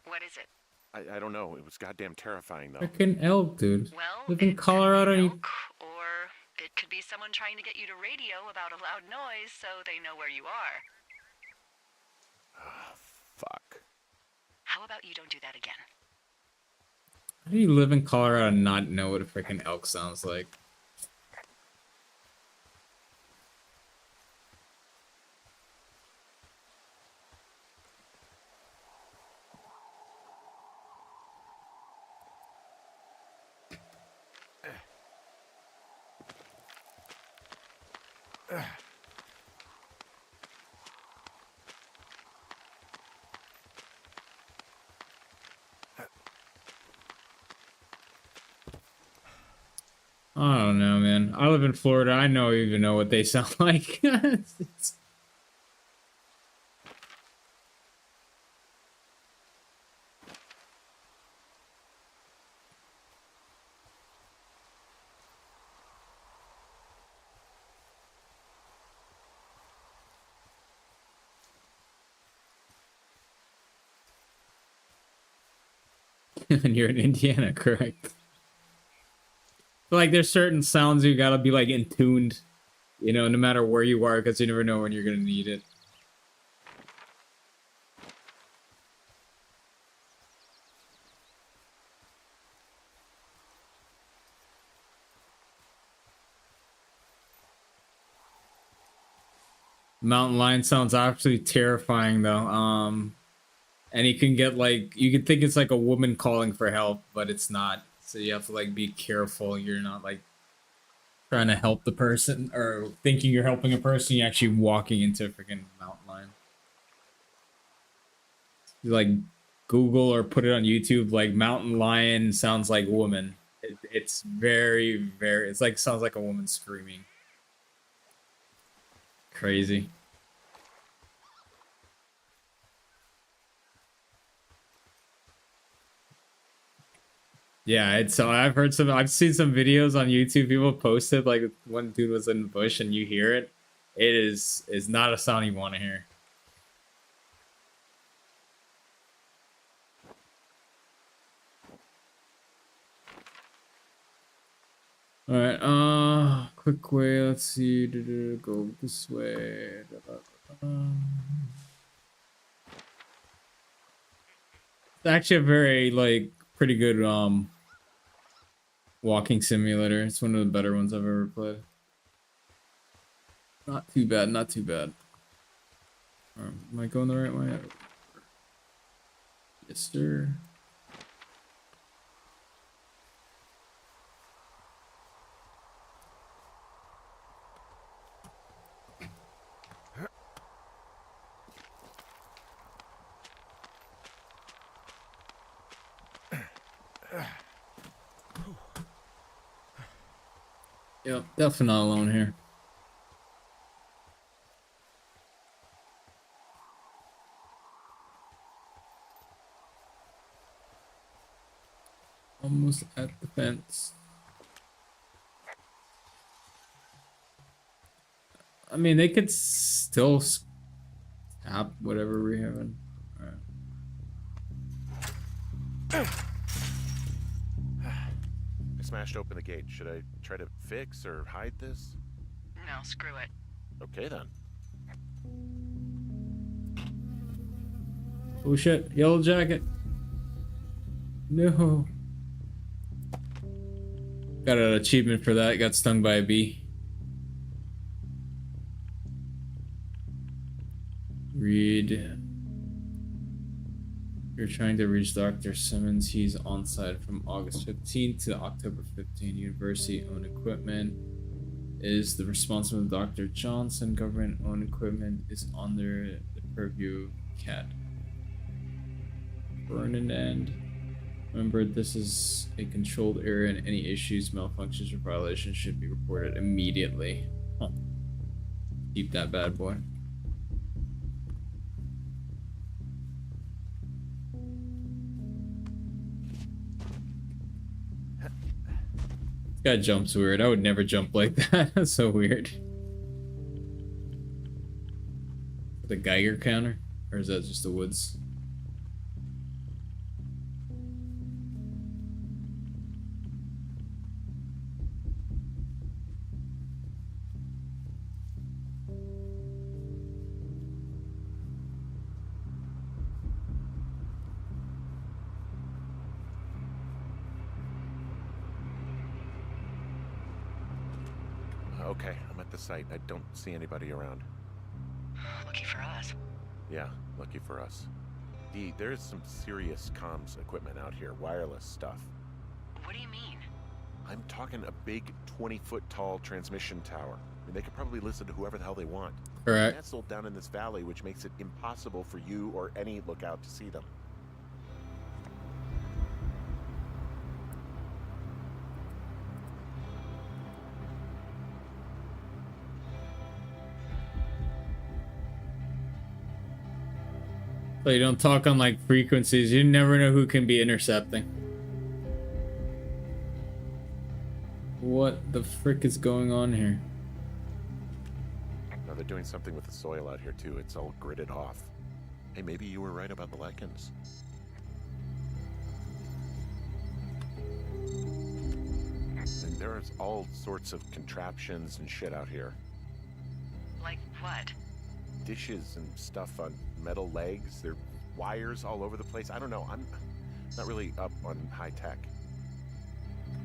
S3: What is it?
S2: I don't know. It was goddamn terrifying, though.
S1: Freaking elk, dude.
S3: Well,
S1: Live in
S3: it could
S1: Colorado.
S3: be an
S1: And
S3: elk, or it could be someone trying to get you to radio about a loud noise so they know where you are.
S2: Fuck.
S3: How about you don't do that again?
S1: How do you live in Colorado and not know what a freaking elk sounds like? I don't know, man. I live in Florida. I don't even know what they sound like. And you're in Indiana, correct? Like, there's certain sounds you gotta be like in tuned, you know, no matter where you are, because you never know when you're gonna need it. Mountain lion sounds absolutely terrifying, though. And you can get like, you can think it's like a woman calling for help, but it's not. So you have to like be careful. You're not like trying to help the person or thinking you're helping a person. You're actually walking into a freaking mountain lion. You like Google or put it on YouTube, like mountain lion sounds like woman. It's very, very, it's like, sounds like a woman screaming. Crazy. Yeah, it's so I've seen some videos on YouTube. People posted like one dude was in the bush and you hear it. It is not a sound you want to hear. All right, quick way. Let's see. Go this way. It's actually a very like pretty good walking simulator. It's one of the better ones I've ever played. Not too bad, not too bad. Am I going the right way? Yes, sir. Yep, definitely not alone here. Almost at the fence. I mean, they could still tap whatever we're having. All right.
S2: I smashed open the gate. Should I try to fix or hide this?
S3: No, screw it.
S2: Okay, then.
S1: Oh shit, yellow jacket. No. Got an achievement for that. Got stung by a bee. Read. You're trying to reach Dr. Simmons. He's on site from August 15th to October 15th. University-owned equipment is the responsibility of Dr. Johnson. Government-owned equipment is under the purview of CAT. Ferdinand. Remember, this is a controlled area and any issues, malfunctions, or violations should be reported immediately. Huh. Keep that bad boy. This guy jumps weird. I would never jump like that. That's so weird. The Geiger counter? Or is that just the woods?
S2: Okay, I'm at the site. I don't see anybody around.
S3: Lucky for us.
S2: Yeah, lucky for us. Dee, there's some serious comms equipment out here, wireless stuff.
S3: What do you mean?
S2: I'm talking a big 20-foot tall transmission tower. I mean, they could probably listen to whoever the hell they want.
S1: Correct.
S2: Nestled down in this valley, which makes it impossible for you or any lookout to see them.
S1: So you don't talk on like frequencies. You never know who can be intercepting. What the frick is going on here?
S2: Now they're doing something with the soil out here too. It's all gridded off. Hey, maybe you were right about the lichens. And there's all sorts of contraptions and shit out here.
S3: Like what?
S2: Dishes and stuff on metal legs. There are wires all over the place. I don't know. I'm not really up on high tech.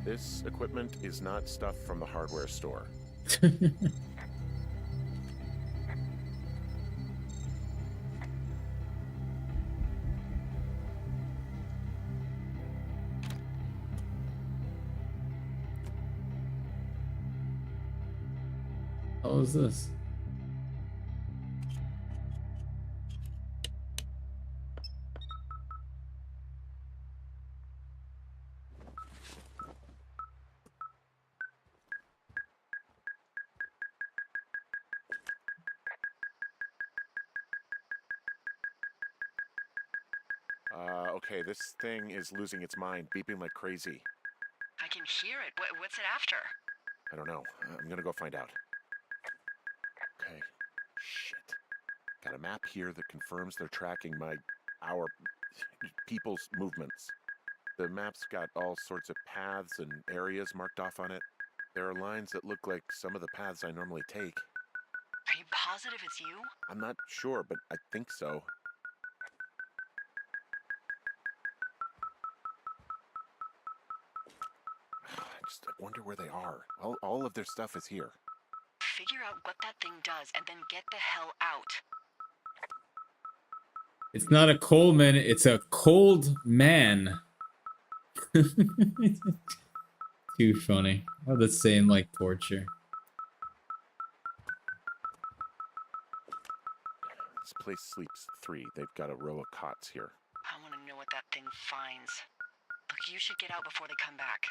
S2: This equipment is not stuff from the hardware store.
S1: How is this?
S2: Okay, this thing is losing its mind, beeping like crazy.
S3: I can hear it. What's it after?
S2: I don't know. I'm gonna go find out. Okay. Shit. Got a map here that confirms they're tracking our people's movements. The map's got all sorts of paths and areas marked off on it. There are lines that look like some of the paths I normally take.
S3: Are you positive it's you?
S2: I'm not sure, but I think so. I wonder where they are. All of their stuff is here.
S3: Figure out what that thing does and then get the hell out.
S1: It's not a Coleman, it's a cold man. Too funny. Oh, that's saying like torture.
S2: This place sleeps 3. They've got a row of cots here.
S3: I want to know what that thing finds. Look, you should get out before they come back.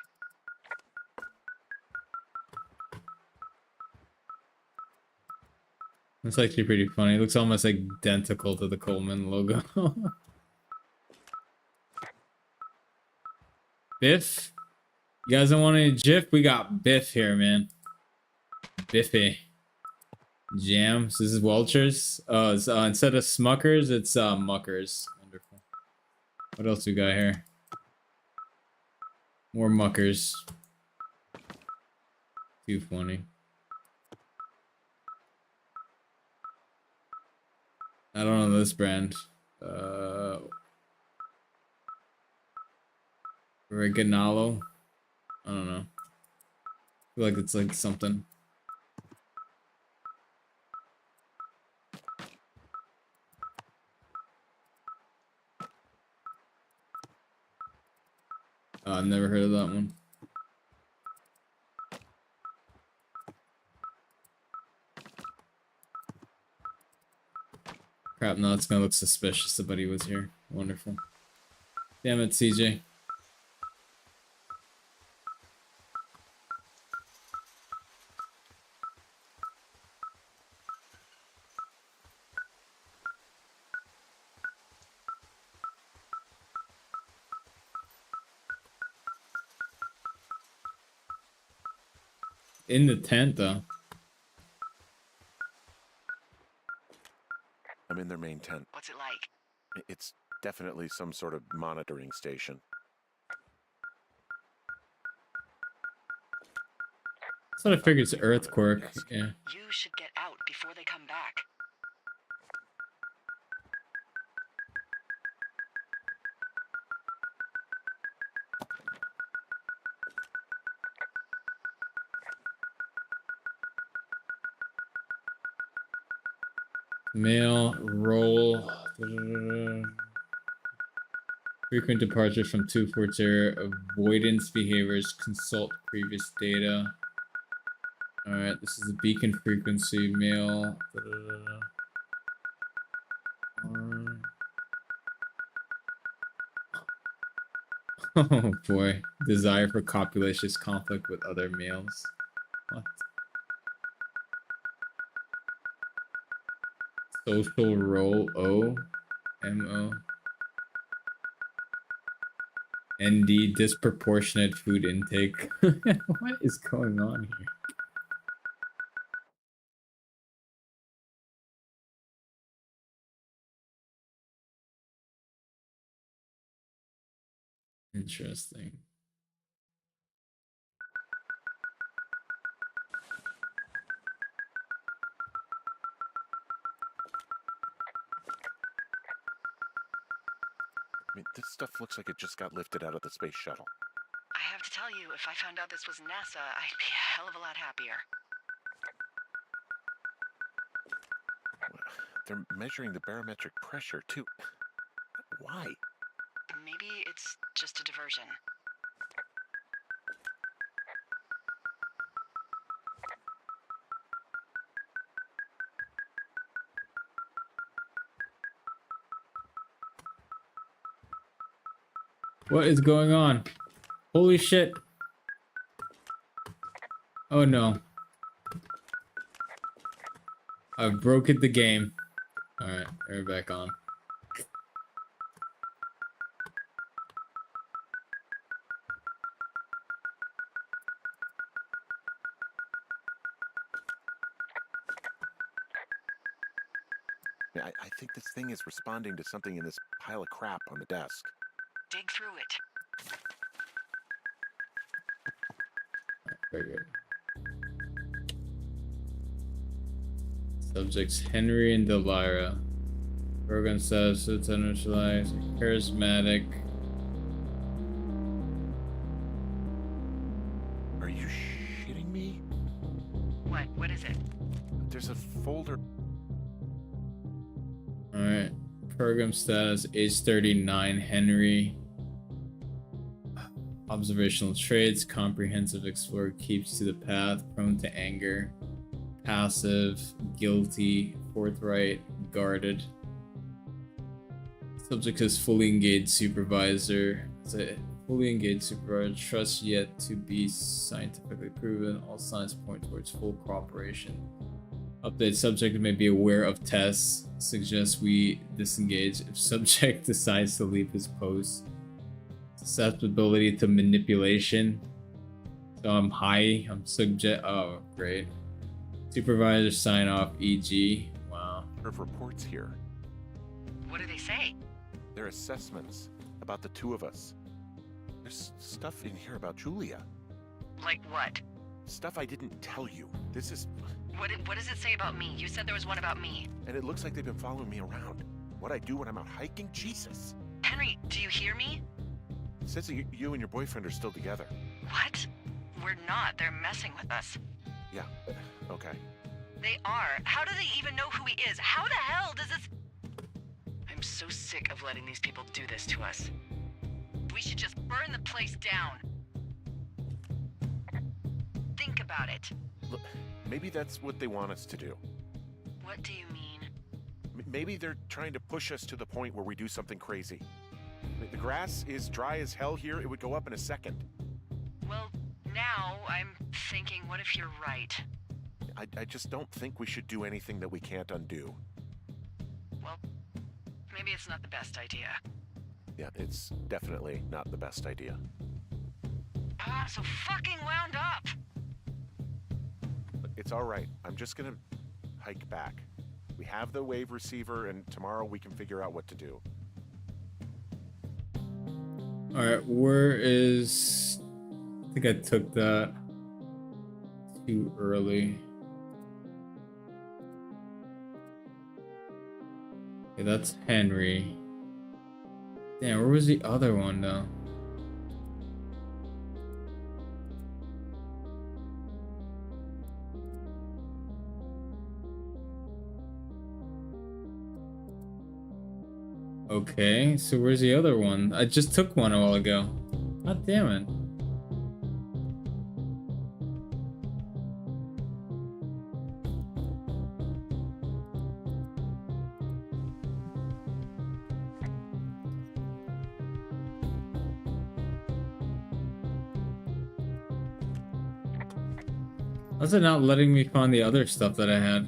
S1: That's actually pretty funny. It looks almost identical to the Coleman logo. Biff? You guys don't want any Jif? We got Biff here, man. Biffy. Jams. This is Welchers. It's, instead of Smuckers, it's Muckers. Wonderful. What else we got here? More Muckers. Too funny. I don't know this brand. Reganalo. I don't know. I feel like it's like something. I've never heard of that one. Crap, no, it's gonna look suspicious that he was here. Wonderful. Damn it, CJ. In the tent, though.
S2: I'm in their main tent.
S3: What's it like?
S2: It's definitely some sort of monitoring station.
S1: I thought I figured it's earthquake. Yeah.
S3: You should get out before they come back.
S1: Mail, roll. Frequent departure from 240 area, avoidance behaviors, consult previous data. Alright, this is the beacon frequency, mail. Oh boy. Desire for copulatious conflict with other males. What? Social role O. MO. ND disproportionate food intake. What is going on here? Interesting.
S2: I mean, this stuff looks like it just got lifted out of the space shuttle.
S3: I have to tell you, if I found out this was NASA, I'd be a hell of a lot happier.
S2: They're measuring the barometric pressure, too. Why?
S3: Maybe it's just a diversion.
S1: What is going on? Holy shit. Oh no. I've broken the game. Alright, we're back on.
S2: I think this thing is responding to something in this pile of crap on the desk.
S3: Dig through it.
S1: Very good. Subjects Henry and Delira. Program says it's initialized, charismatic.
S2: Are you shitting me?
S3: What is it?
S2: There's a folder.
S1: Alright. Program status age 39 Henry. Observational traits, comprehensive explorer, keeps to the path, prone to anger, passive, guilty, forthright, guarded. Subject is fully engaged supervisor. It's a fully engaged supervisor, trust yet to be scientifically proven. All signs point towards full cooperation. Update, subject may be aware of tests. Suggests we disengage if subject decides to leave his post. Susceptibility to manipulation. So I'm high. I'm subject. Oh, great. Supervisor sign off. EG. Wow.
S2: Of reports here.
S3: What do they say?
S2: They're assessments about the two of us. There's stuff in here about Julia.
S3: Like what?
S2: Stuff I didn't tell you. This is...
S3: What does it say about me? You said there was one about me.
S2: And it looks like they've been following me around. What I do when I'm out hiking? Jesus.
S3: Henry, do you hear me?
S2: It says that you and your boyfriend are still together.
S3: What? We're not. They're messing with us.
S2: Yeah, okay.
S3: They are. How do they even know who he is? How the hell does this... I'm so sick of letting these people do this to us. We should just burn the place down. Think about it.
S2: Look, maybe that's what they want us to do.
S3: What do you mean?
S2: Maybe they're trying to push us to the point where we do something crazy. The grass is dry as hell here. It would go up in a second.
S3: Well, now I'm thinking, what if you're right?
S2: I just don't think we should do anything that we can't undo.
S3: Well, maybe it's not the best idea.
S2: Yeah, it's definitely not the best idea.
S3: Ah, so fucking wound up!
S2: It's all right. I'm just gonna hike back. We have the wave receiver, and tomorrow we can figure out what to do.
S1: Alright, where is... I think I took that too early. Okay, that's Henry. Damn, where was the other one though? Okay, so where's the other one? I just took one a while ago. God damn it. How's it not letting me find the other stuff that I had?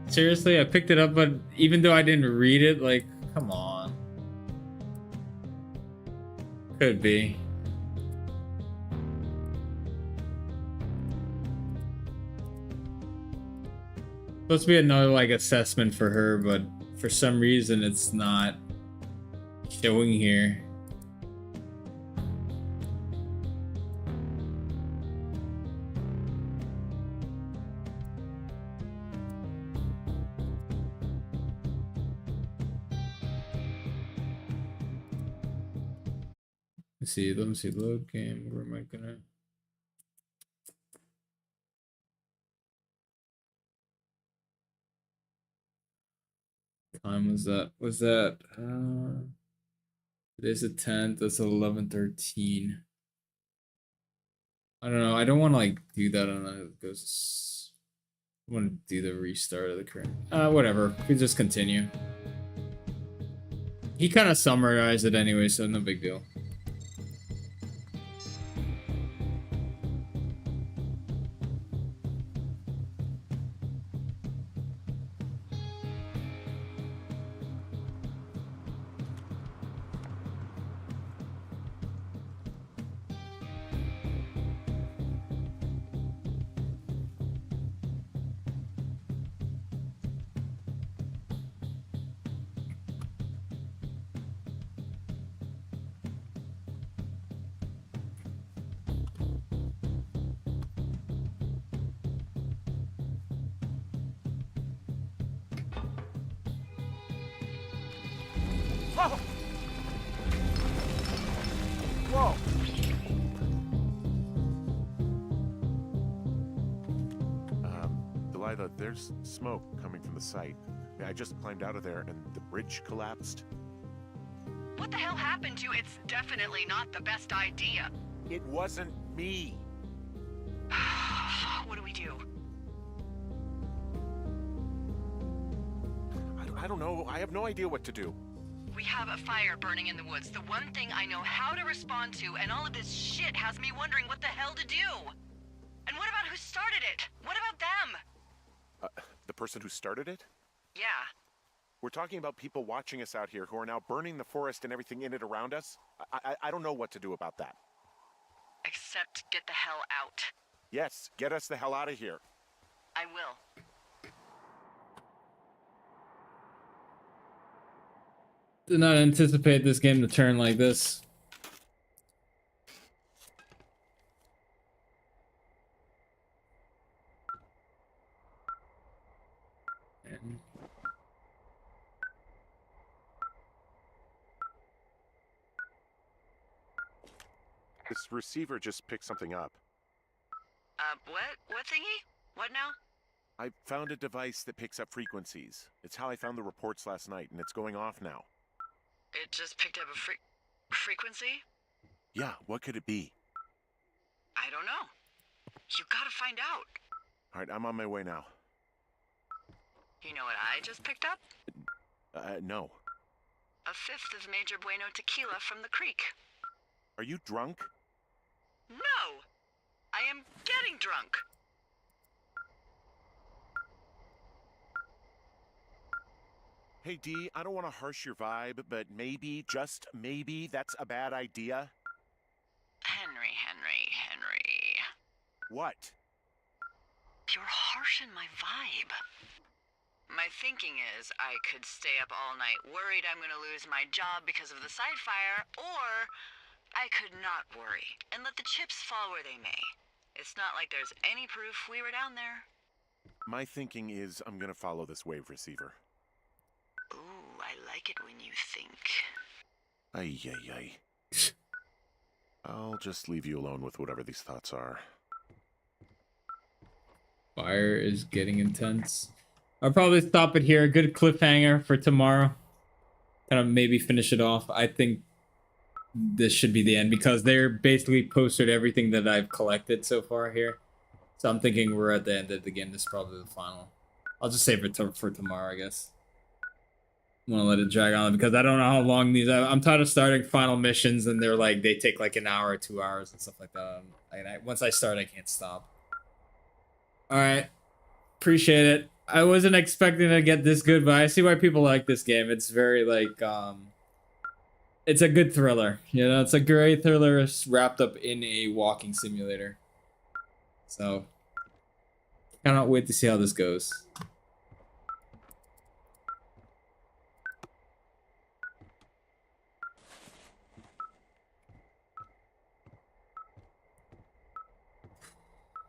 S1: Seriously, I picked it up, but even though I didn't read it, like, come on. Could be. Supposed to be another, like, assessment for her, but for some reason it's not showing here. Let me see, load game, where am I gonna... Time was that? Today's the 10th, that's 11:13. I don't know, I don't want to, like, do that on a... goes... I want to do the restart of the current... whatever, we just continue. He kind of summarized it anyway, so no big deal.
S2: Whoa! Whoa! Delilah, there's smoke coming from the site. I just climbed out of there and the bridge collapsed.
S3: What the hell happened to you? It's definitely not the best idea.
S2: It wasn't me.
S3: What do we do?
S2: I don't know. I have no idea what to do.
S3: We have a fire burning in the woods. The one thing I know how to respond to, and all of this shit has me wondering what the hell to do. And what about who started it? What about them?
S2: The person who started it?
S3: Yeah.
S2: We're talking about people watching us out here who are now burning the forest and everything in it around us. I don't know what to do about that.
S3: Except get the hell out.
S2: Yes, get us the hell out of here.
S3: I will.
S1: Did not anticipate this game to turn like this.
S2: This receiver just picked something up.
S3: What? What thingy? What now?
S2: I found a device that picks up frequencies. It's how I found the reports last night, and it's going off now.
S3: It just picked up a frequency?
S2: Yeah, what could it be?
S3: I don't know. You gotta find out.
S2: All right, I'm on my way now.
S3: You know what I just picked up?
S2: No.
S3: A fifth of Major Bueno tequila from the creek.
S2: Are you drunk?
S3: No! I am getting drunk.
S2: Hey, Dee, I don't want to harsh your vibe, but maybe, just maybe, that's a bad idea.
S3: Henry.
S2: What?
S3: You're harshing my vibe. My thinking is I could stay up all night worried I'm gonna lose my job because of the side fire, or I could not worry and let the chips fall where they may. It's not like there's any proof we were down there.
S2: My thinking is I'm gonna follow this wave receiver.
S3: Ooh, I like it when you think.
S2: Ay. I'll just leave you alone with whatever these thoughts are.
S1: Fire is getting intense. I'll probably stop it here. Good cliffhanger for tomorrow. Kind of maybe finish it off. I think this should be the end because they're basically posted everything that I've collected so far here. So I'm thinking we're at the end of the game. This is probably the final. I'll just save it for tomorrow, I guess. I want to let it drag on because I don't know how long these. I'm tired of starting final missions and they're like they take like an hour or 2 hours and stuff like that. Once I start, I can't stop. All right, appreciate it. I wasn't expecting to get this good, but I see why people like this game. It's very like it's a good thriller. You know, it's a great thriller wrapped up in a walking simulator. So, cannot wait to see how this goes.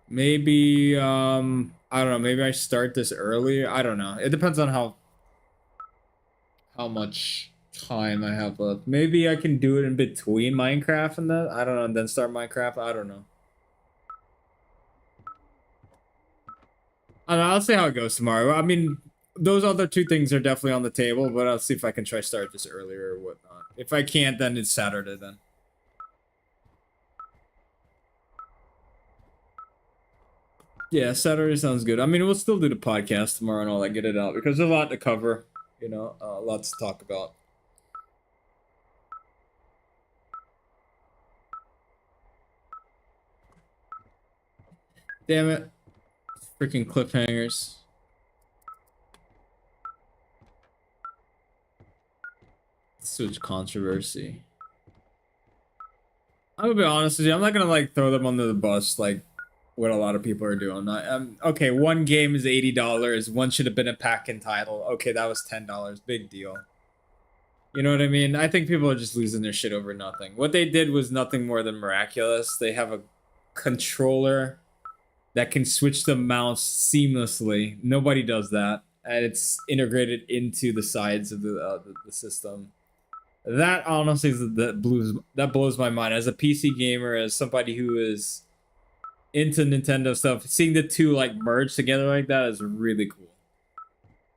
S1: Maybe I don't know, maybe I start this early. I don't know. It depends on how much time I have left. Maybe I can do it in between Minecraft and that. I don't know, and then start Minecraft. I don't know. I don't know, I'll see how it goes tomorrow. I mean, those other two things are definitely on the table, but I'll see if I can try start this earlier or whatnot. If I can't, then it's Saturday then. Yeah, Saturday sounds good. I mean, we'll still do the podcast tomorrow and all that, get it out because there's a lot to cover, you know, lots to talk about. Damn it. Freaking cliffhangers. Such controversy. I'm gonna be honest with you, I'm not gonna like throw them under the bus like what a lot of people are doing. Okay, one game is $80. One should have been a pack-in title. Okay, that was $10. Big deal. You know what I mean? I think people are just losing their shit over nothing. What they did was nothing more than miraculous. They have a controller that can switch the mouse seamlessly. Nobody does that. And it's integrated into the sides of the system. That honestly is that blows my mind. As a PC gamer, as somebody who is into Nintendo stuff, seeing the two like merge together like that is really cool.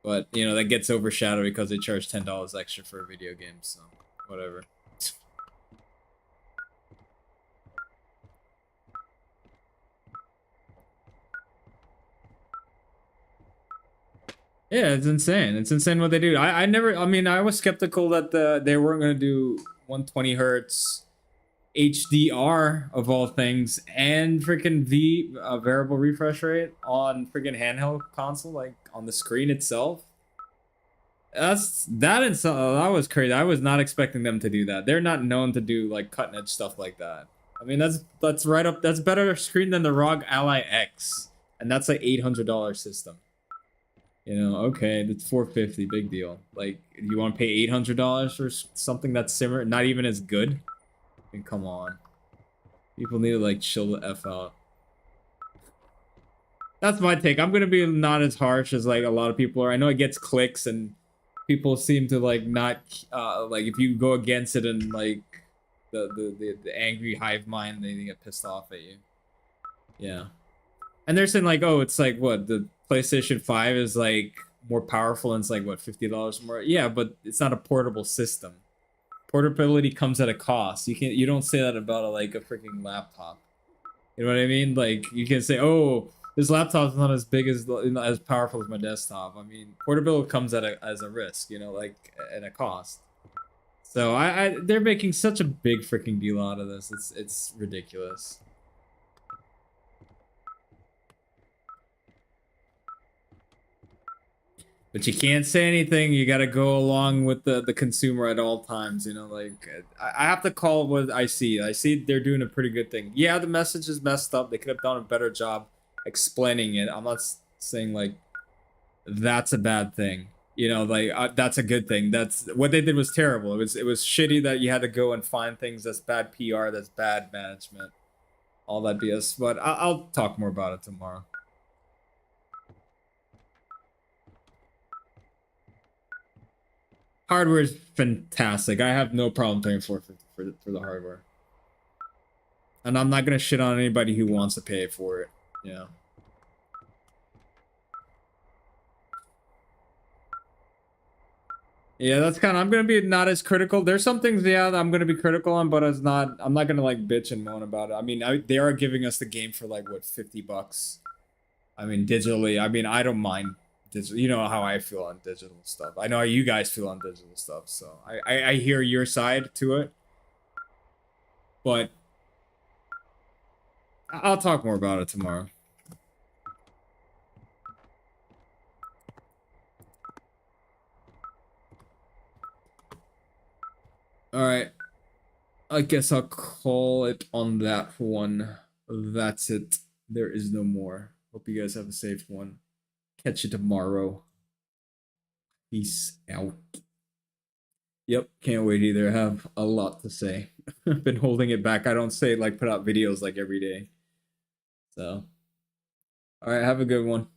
S1: But you know that gets overshadowed because they charge $10 extra for a video game, so whatever. Yeah, it's insane. It's insane what they do. I mean, I was skeptical that they weren't gonna do 120 hertz HDR of all things and freaking variable refresh rate on freaking handheld console, like on the screen itself. That was crazy. I was not expecting them to do that. They're not known to do like cutting edge stuff like that. I mean, that's right up. That's better screen than the ROG Ally X, and that's like $800 system. You know, okay, that's $450, big deal. Like, you want to pay $800 for something that's similar, not even as good? I mean, come on. People need to like chill the F out. That's my take. I'm gonna be not as harsh as like a lot of people are. I know it gets clicks and people seem to like not like if you go against it and like the angry hive mind, they get pissed off at you. Yeah. And they're saying like, oh, it's like what, the PlayStation 5 is like more powerful and it's like what, $50 more? Yeah, but it's not a portable system. Portability comes at a cost. You don't say that about a freaking laptop. You know what I mean? Like you can say, oh, this laptop's not as big as powerful as my desktop. I mean, portability comes at a risk, you know, like at a cost. So they're making such a big freaking deal out of this. It's ridiculous. But you can't say anything. You got to go along with the consumer at all times. You know, like I have to call what I see. I see they're doing a pretty good thing. Yeah, the message is messed up. They could have done a better job explaining it. I'm not saying like that's a bad thing. You know, like that's a good thing. That's what they did was terrible. It was shitty that you had to go and find things. That's bad PR. That's bad management. All that BS. But I'll talk more about it tomorrow. Hardware is fantastic. I have no problem paying for the hardware. And I'm not gonna shit on anybody who wants to pay for it. Yeah. Yeah, that's kind of. I'm gonna be not as critical. There's some things, yeah, that I'm gonna be critical on, but it's not. I'm not gonna like bitch and moan about it. I mean, they are giving us the game for like what, $50. I mean, digitally. I mean, I don't mind digital. You know how I feel on digital stuff. I know how you guys feel on digital stuff. So I hear your side to it, but I'll talk more about it tomorrow. All right. I guess I'll call it on that one. That's it. There is no more. Hope you guys have a safe one. Catch you tomorrow. Peace out. Yep, can't wait either. I have a lot to say. I've been holding it back. I don't say like put out videos like every day. So, all right, have a good one.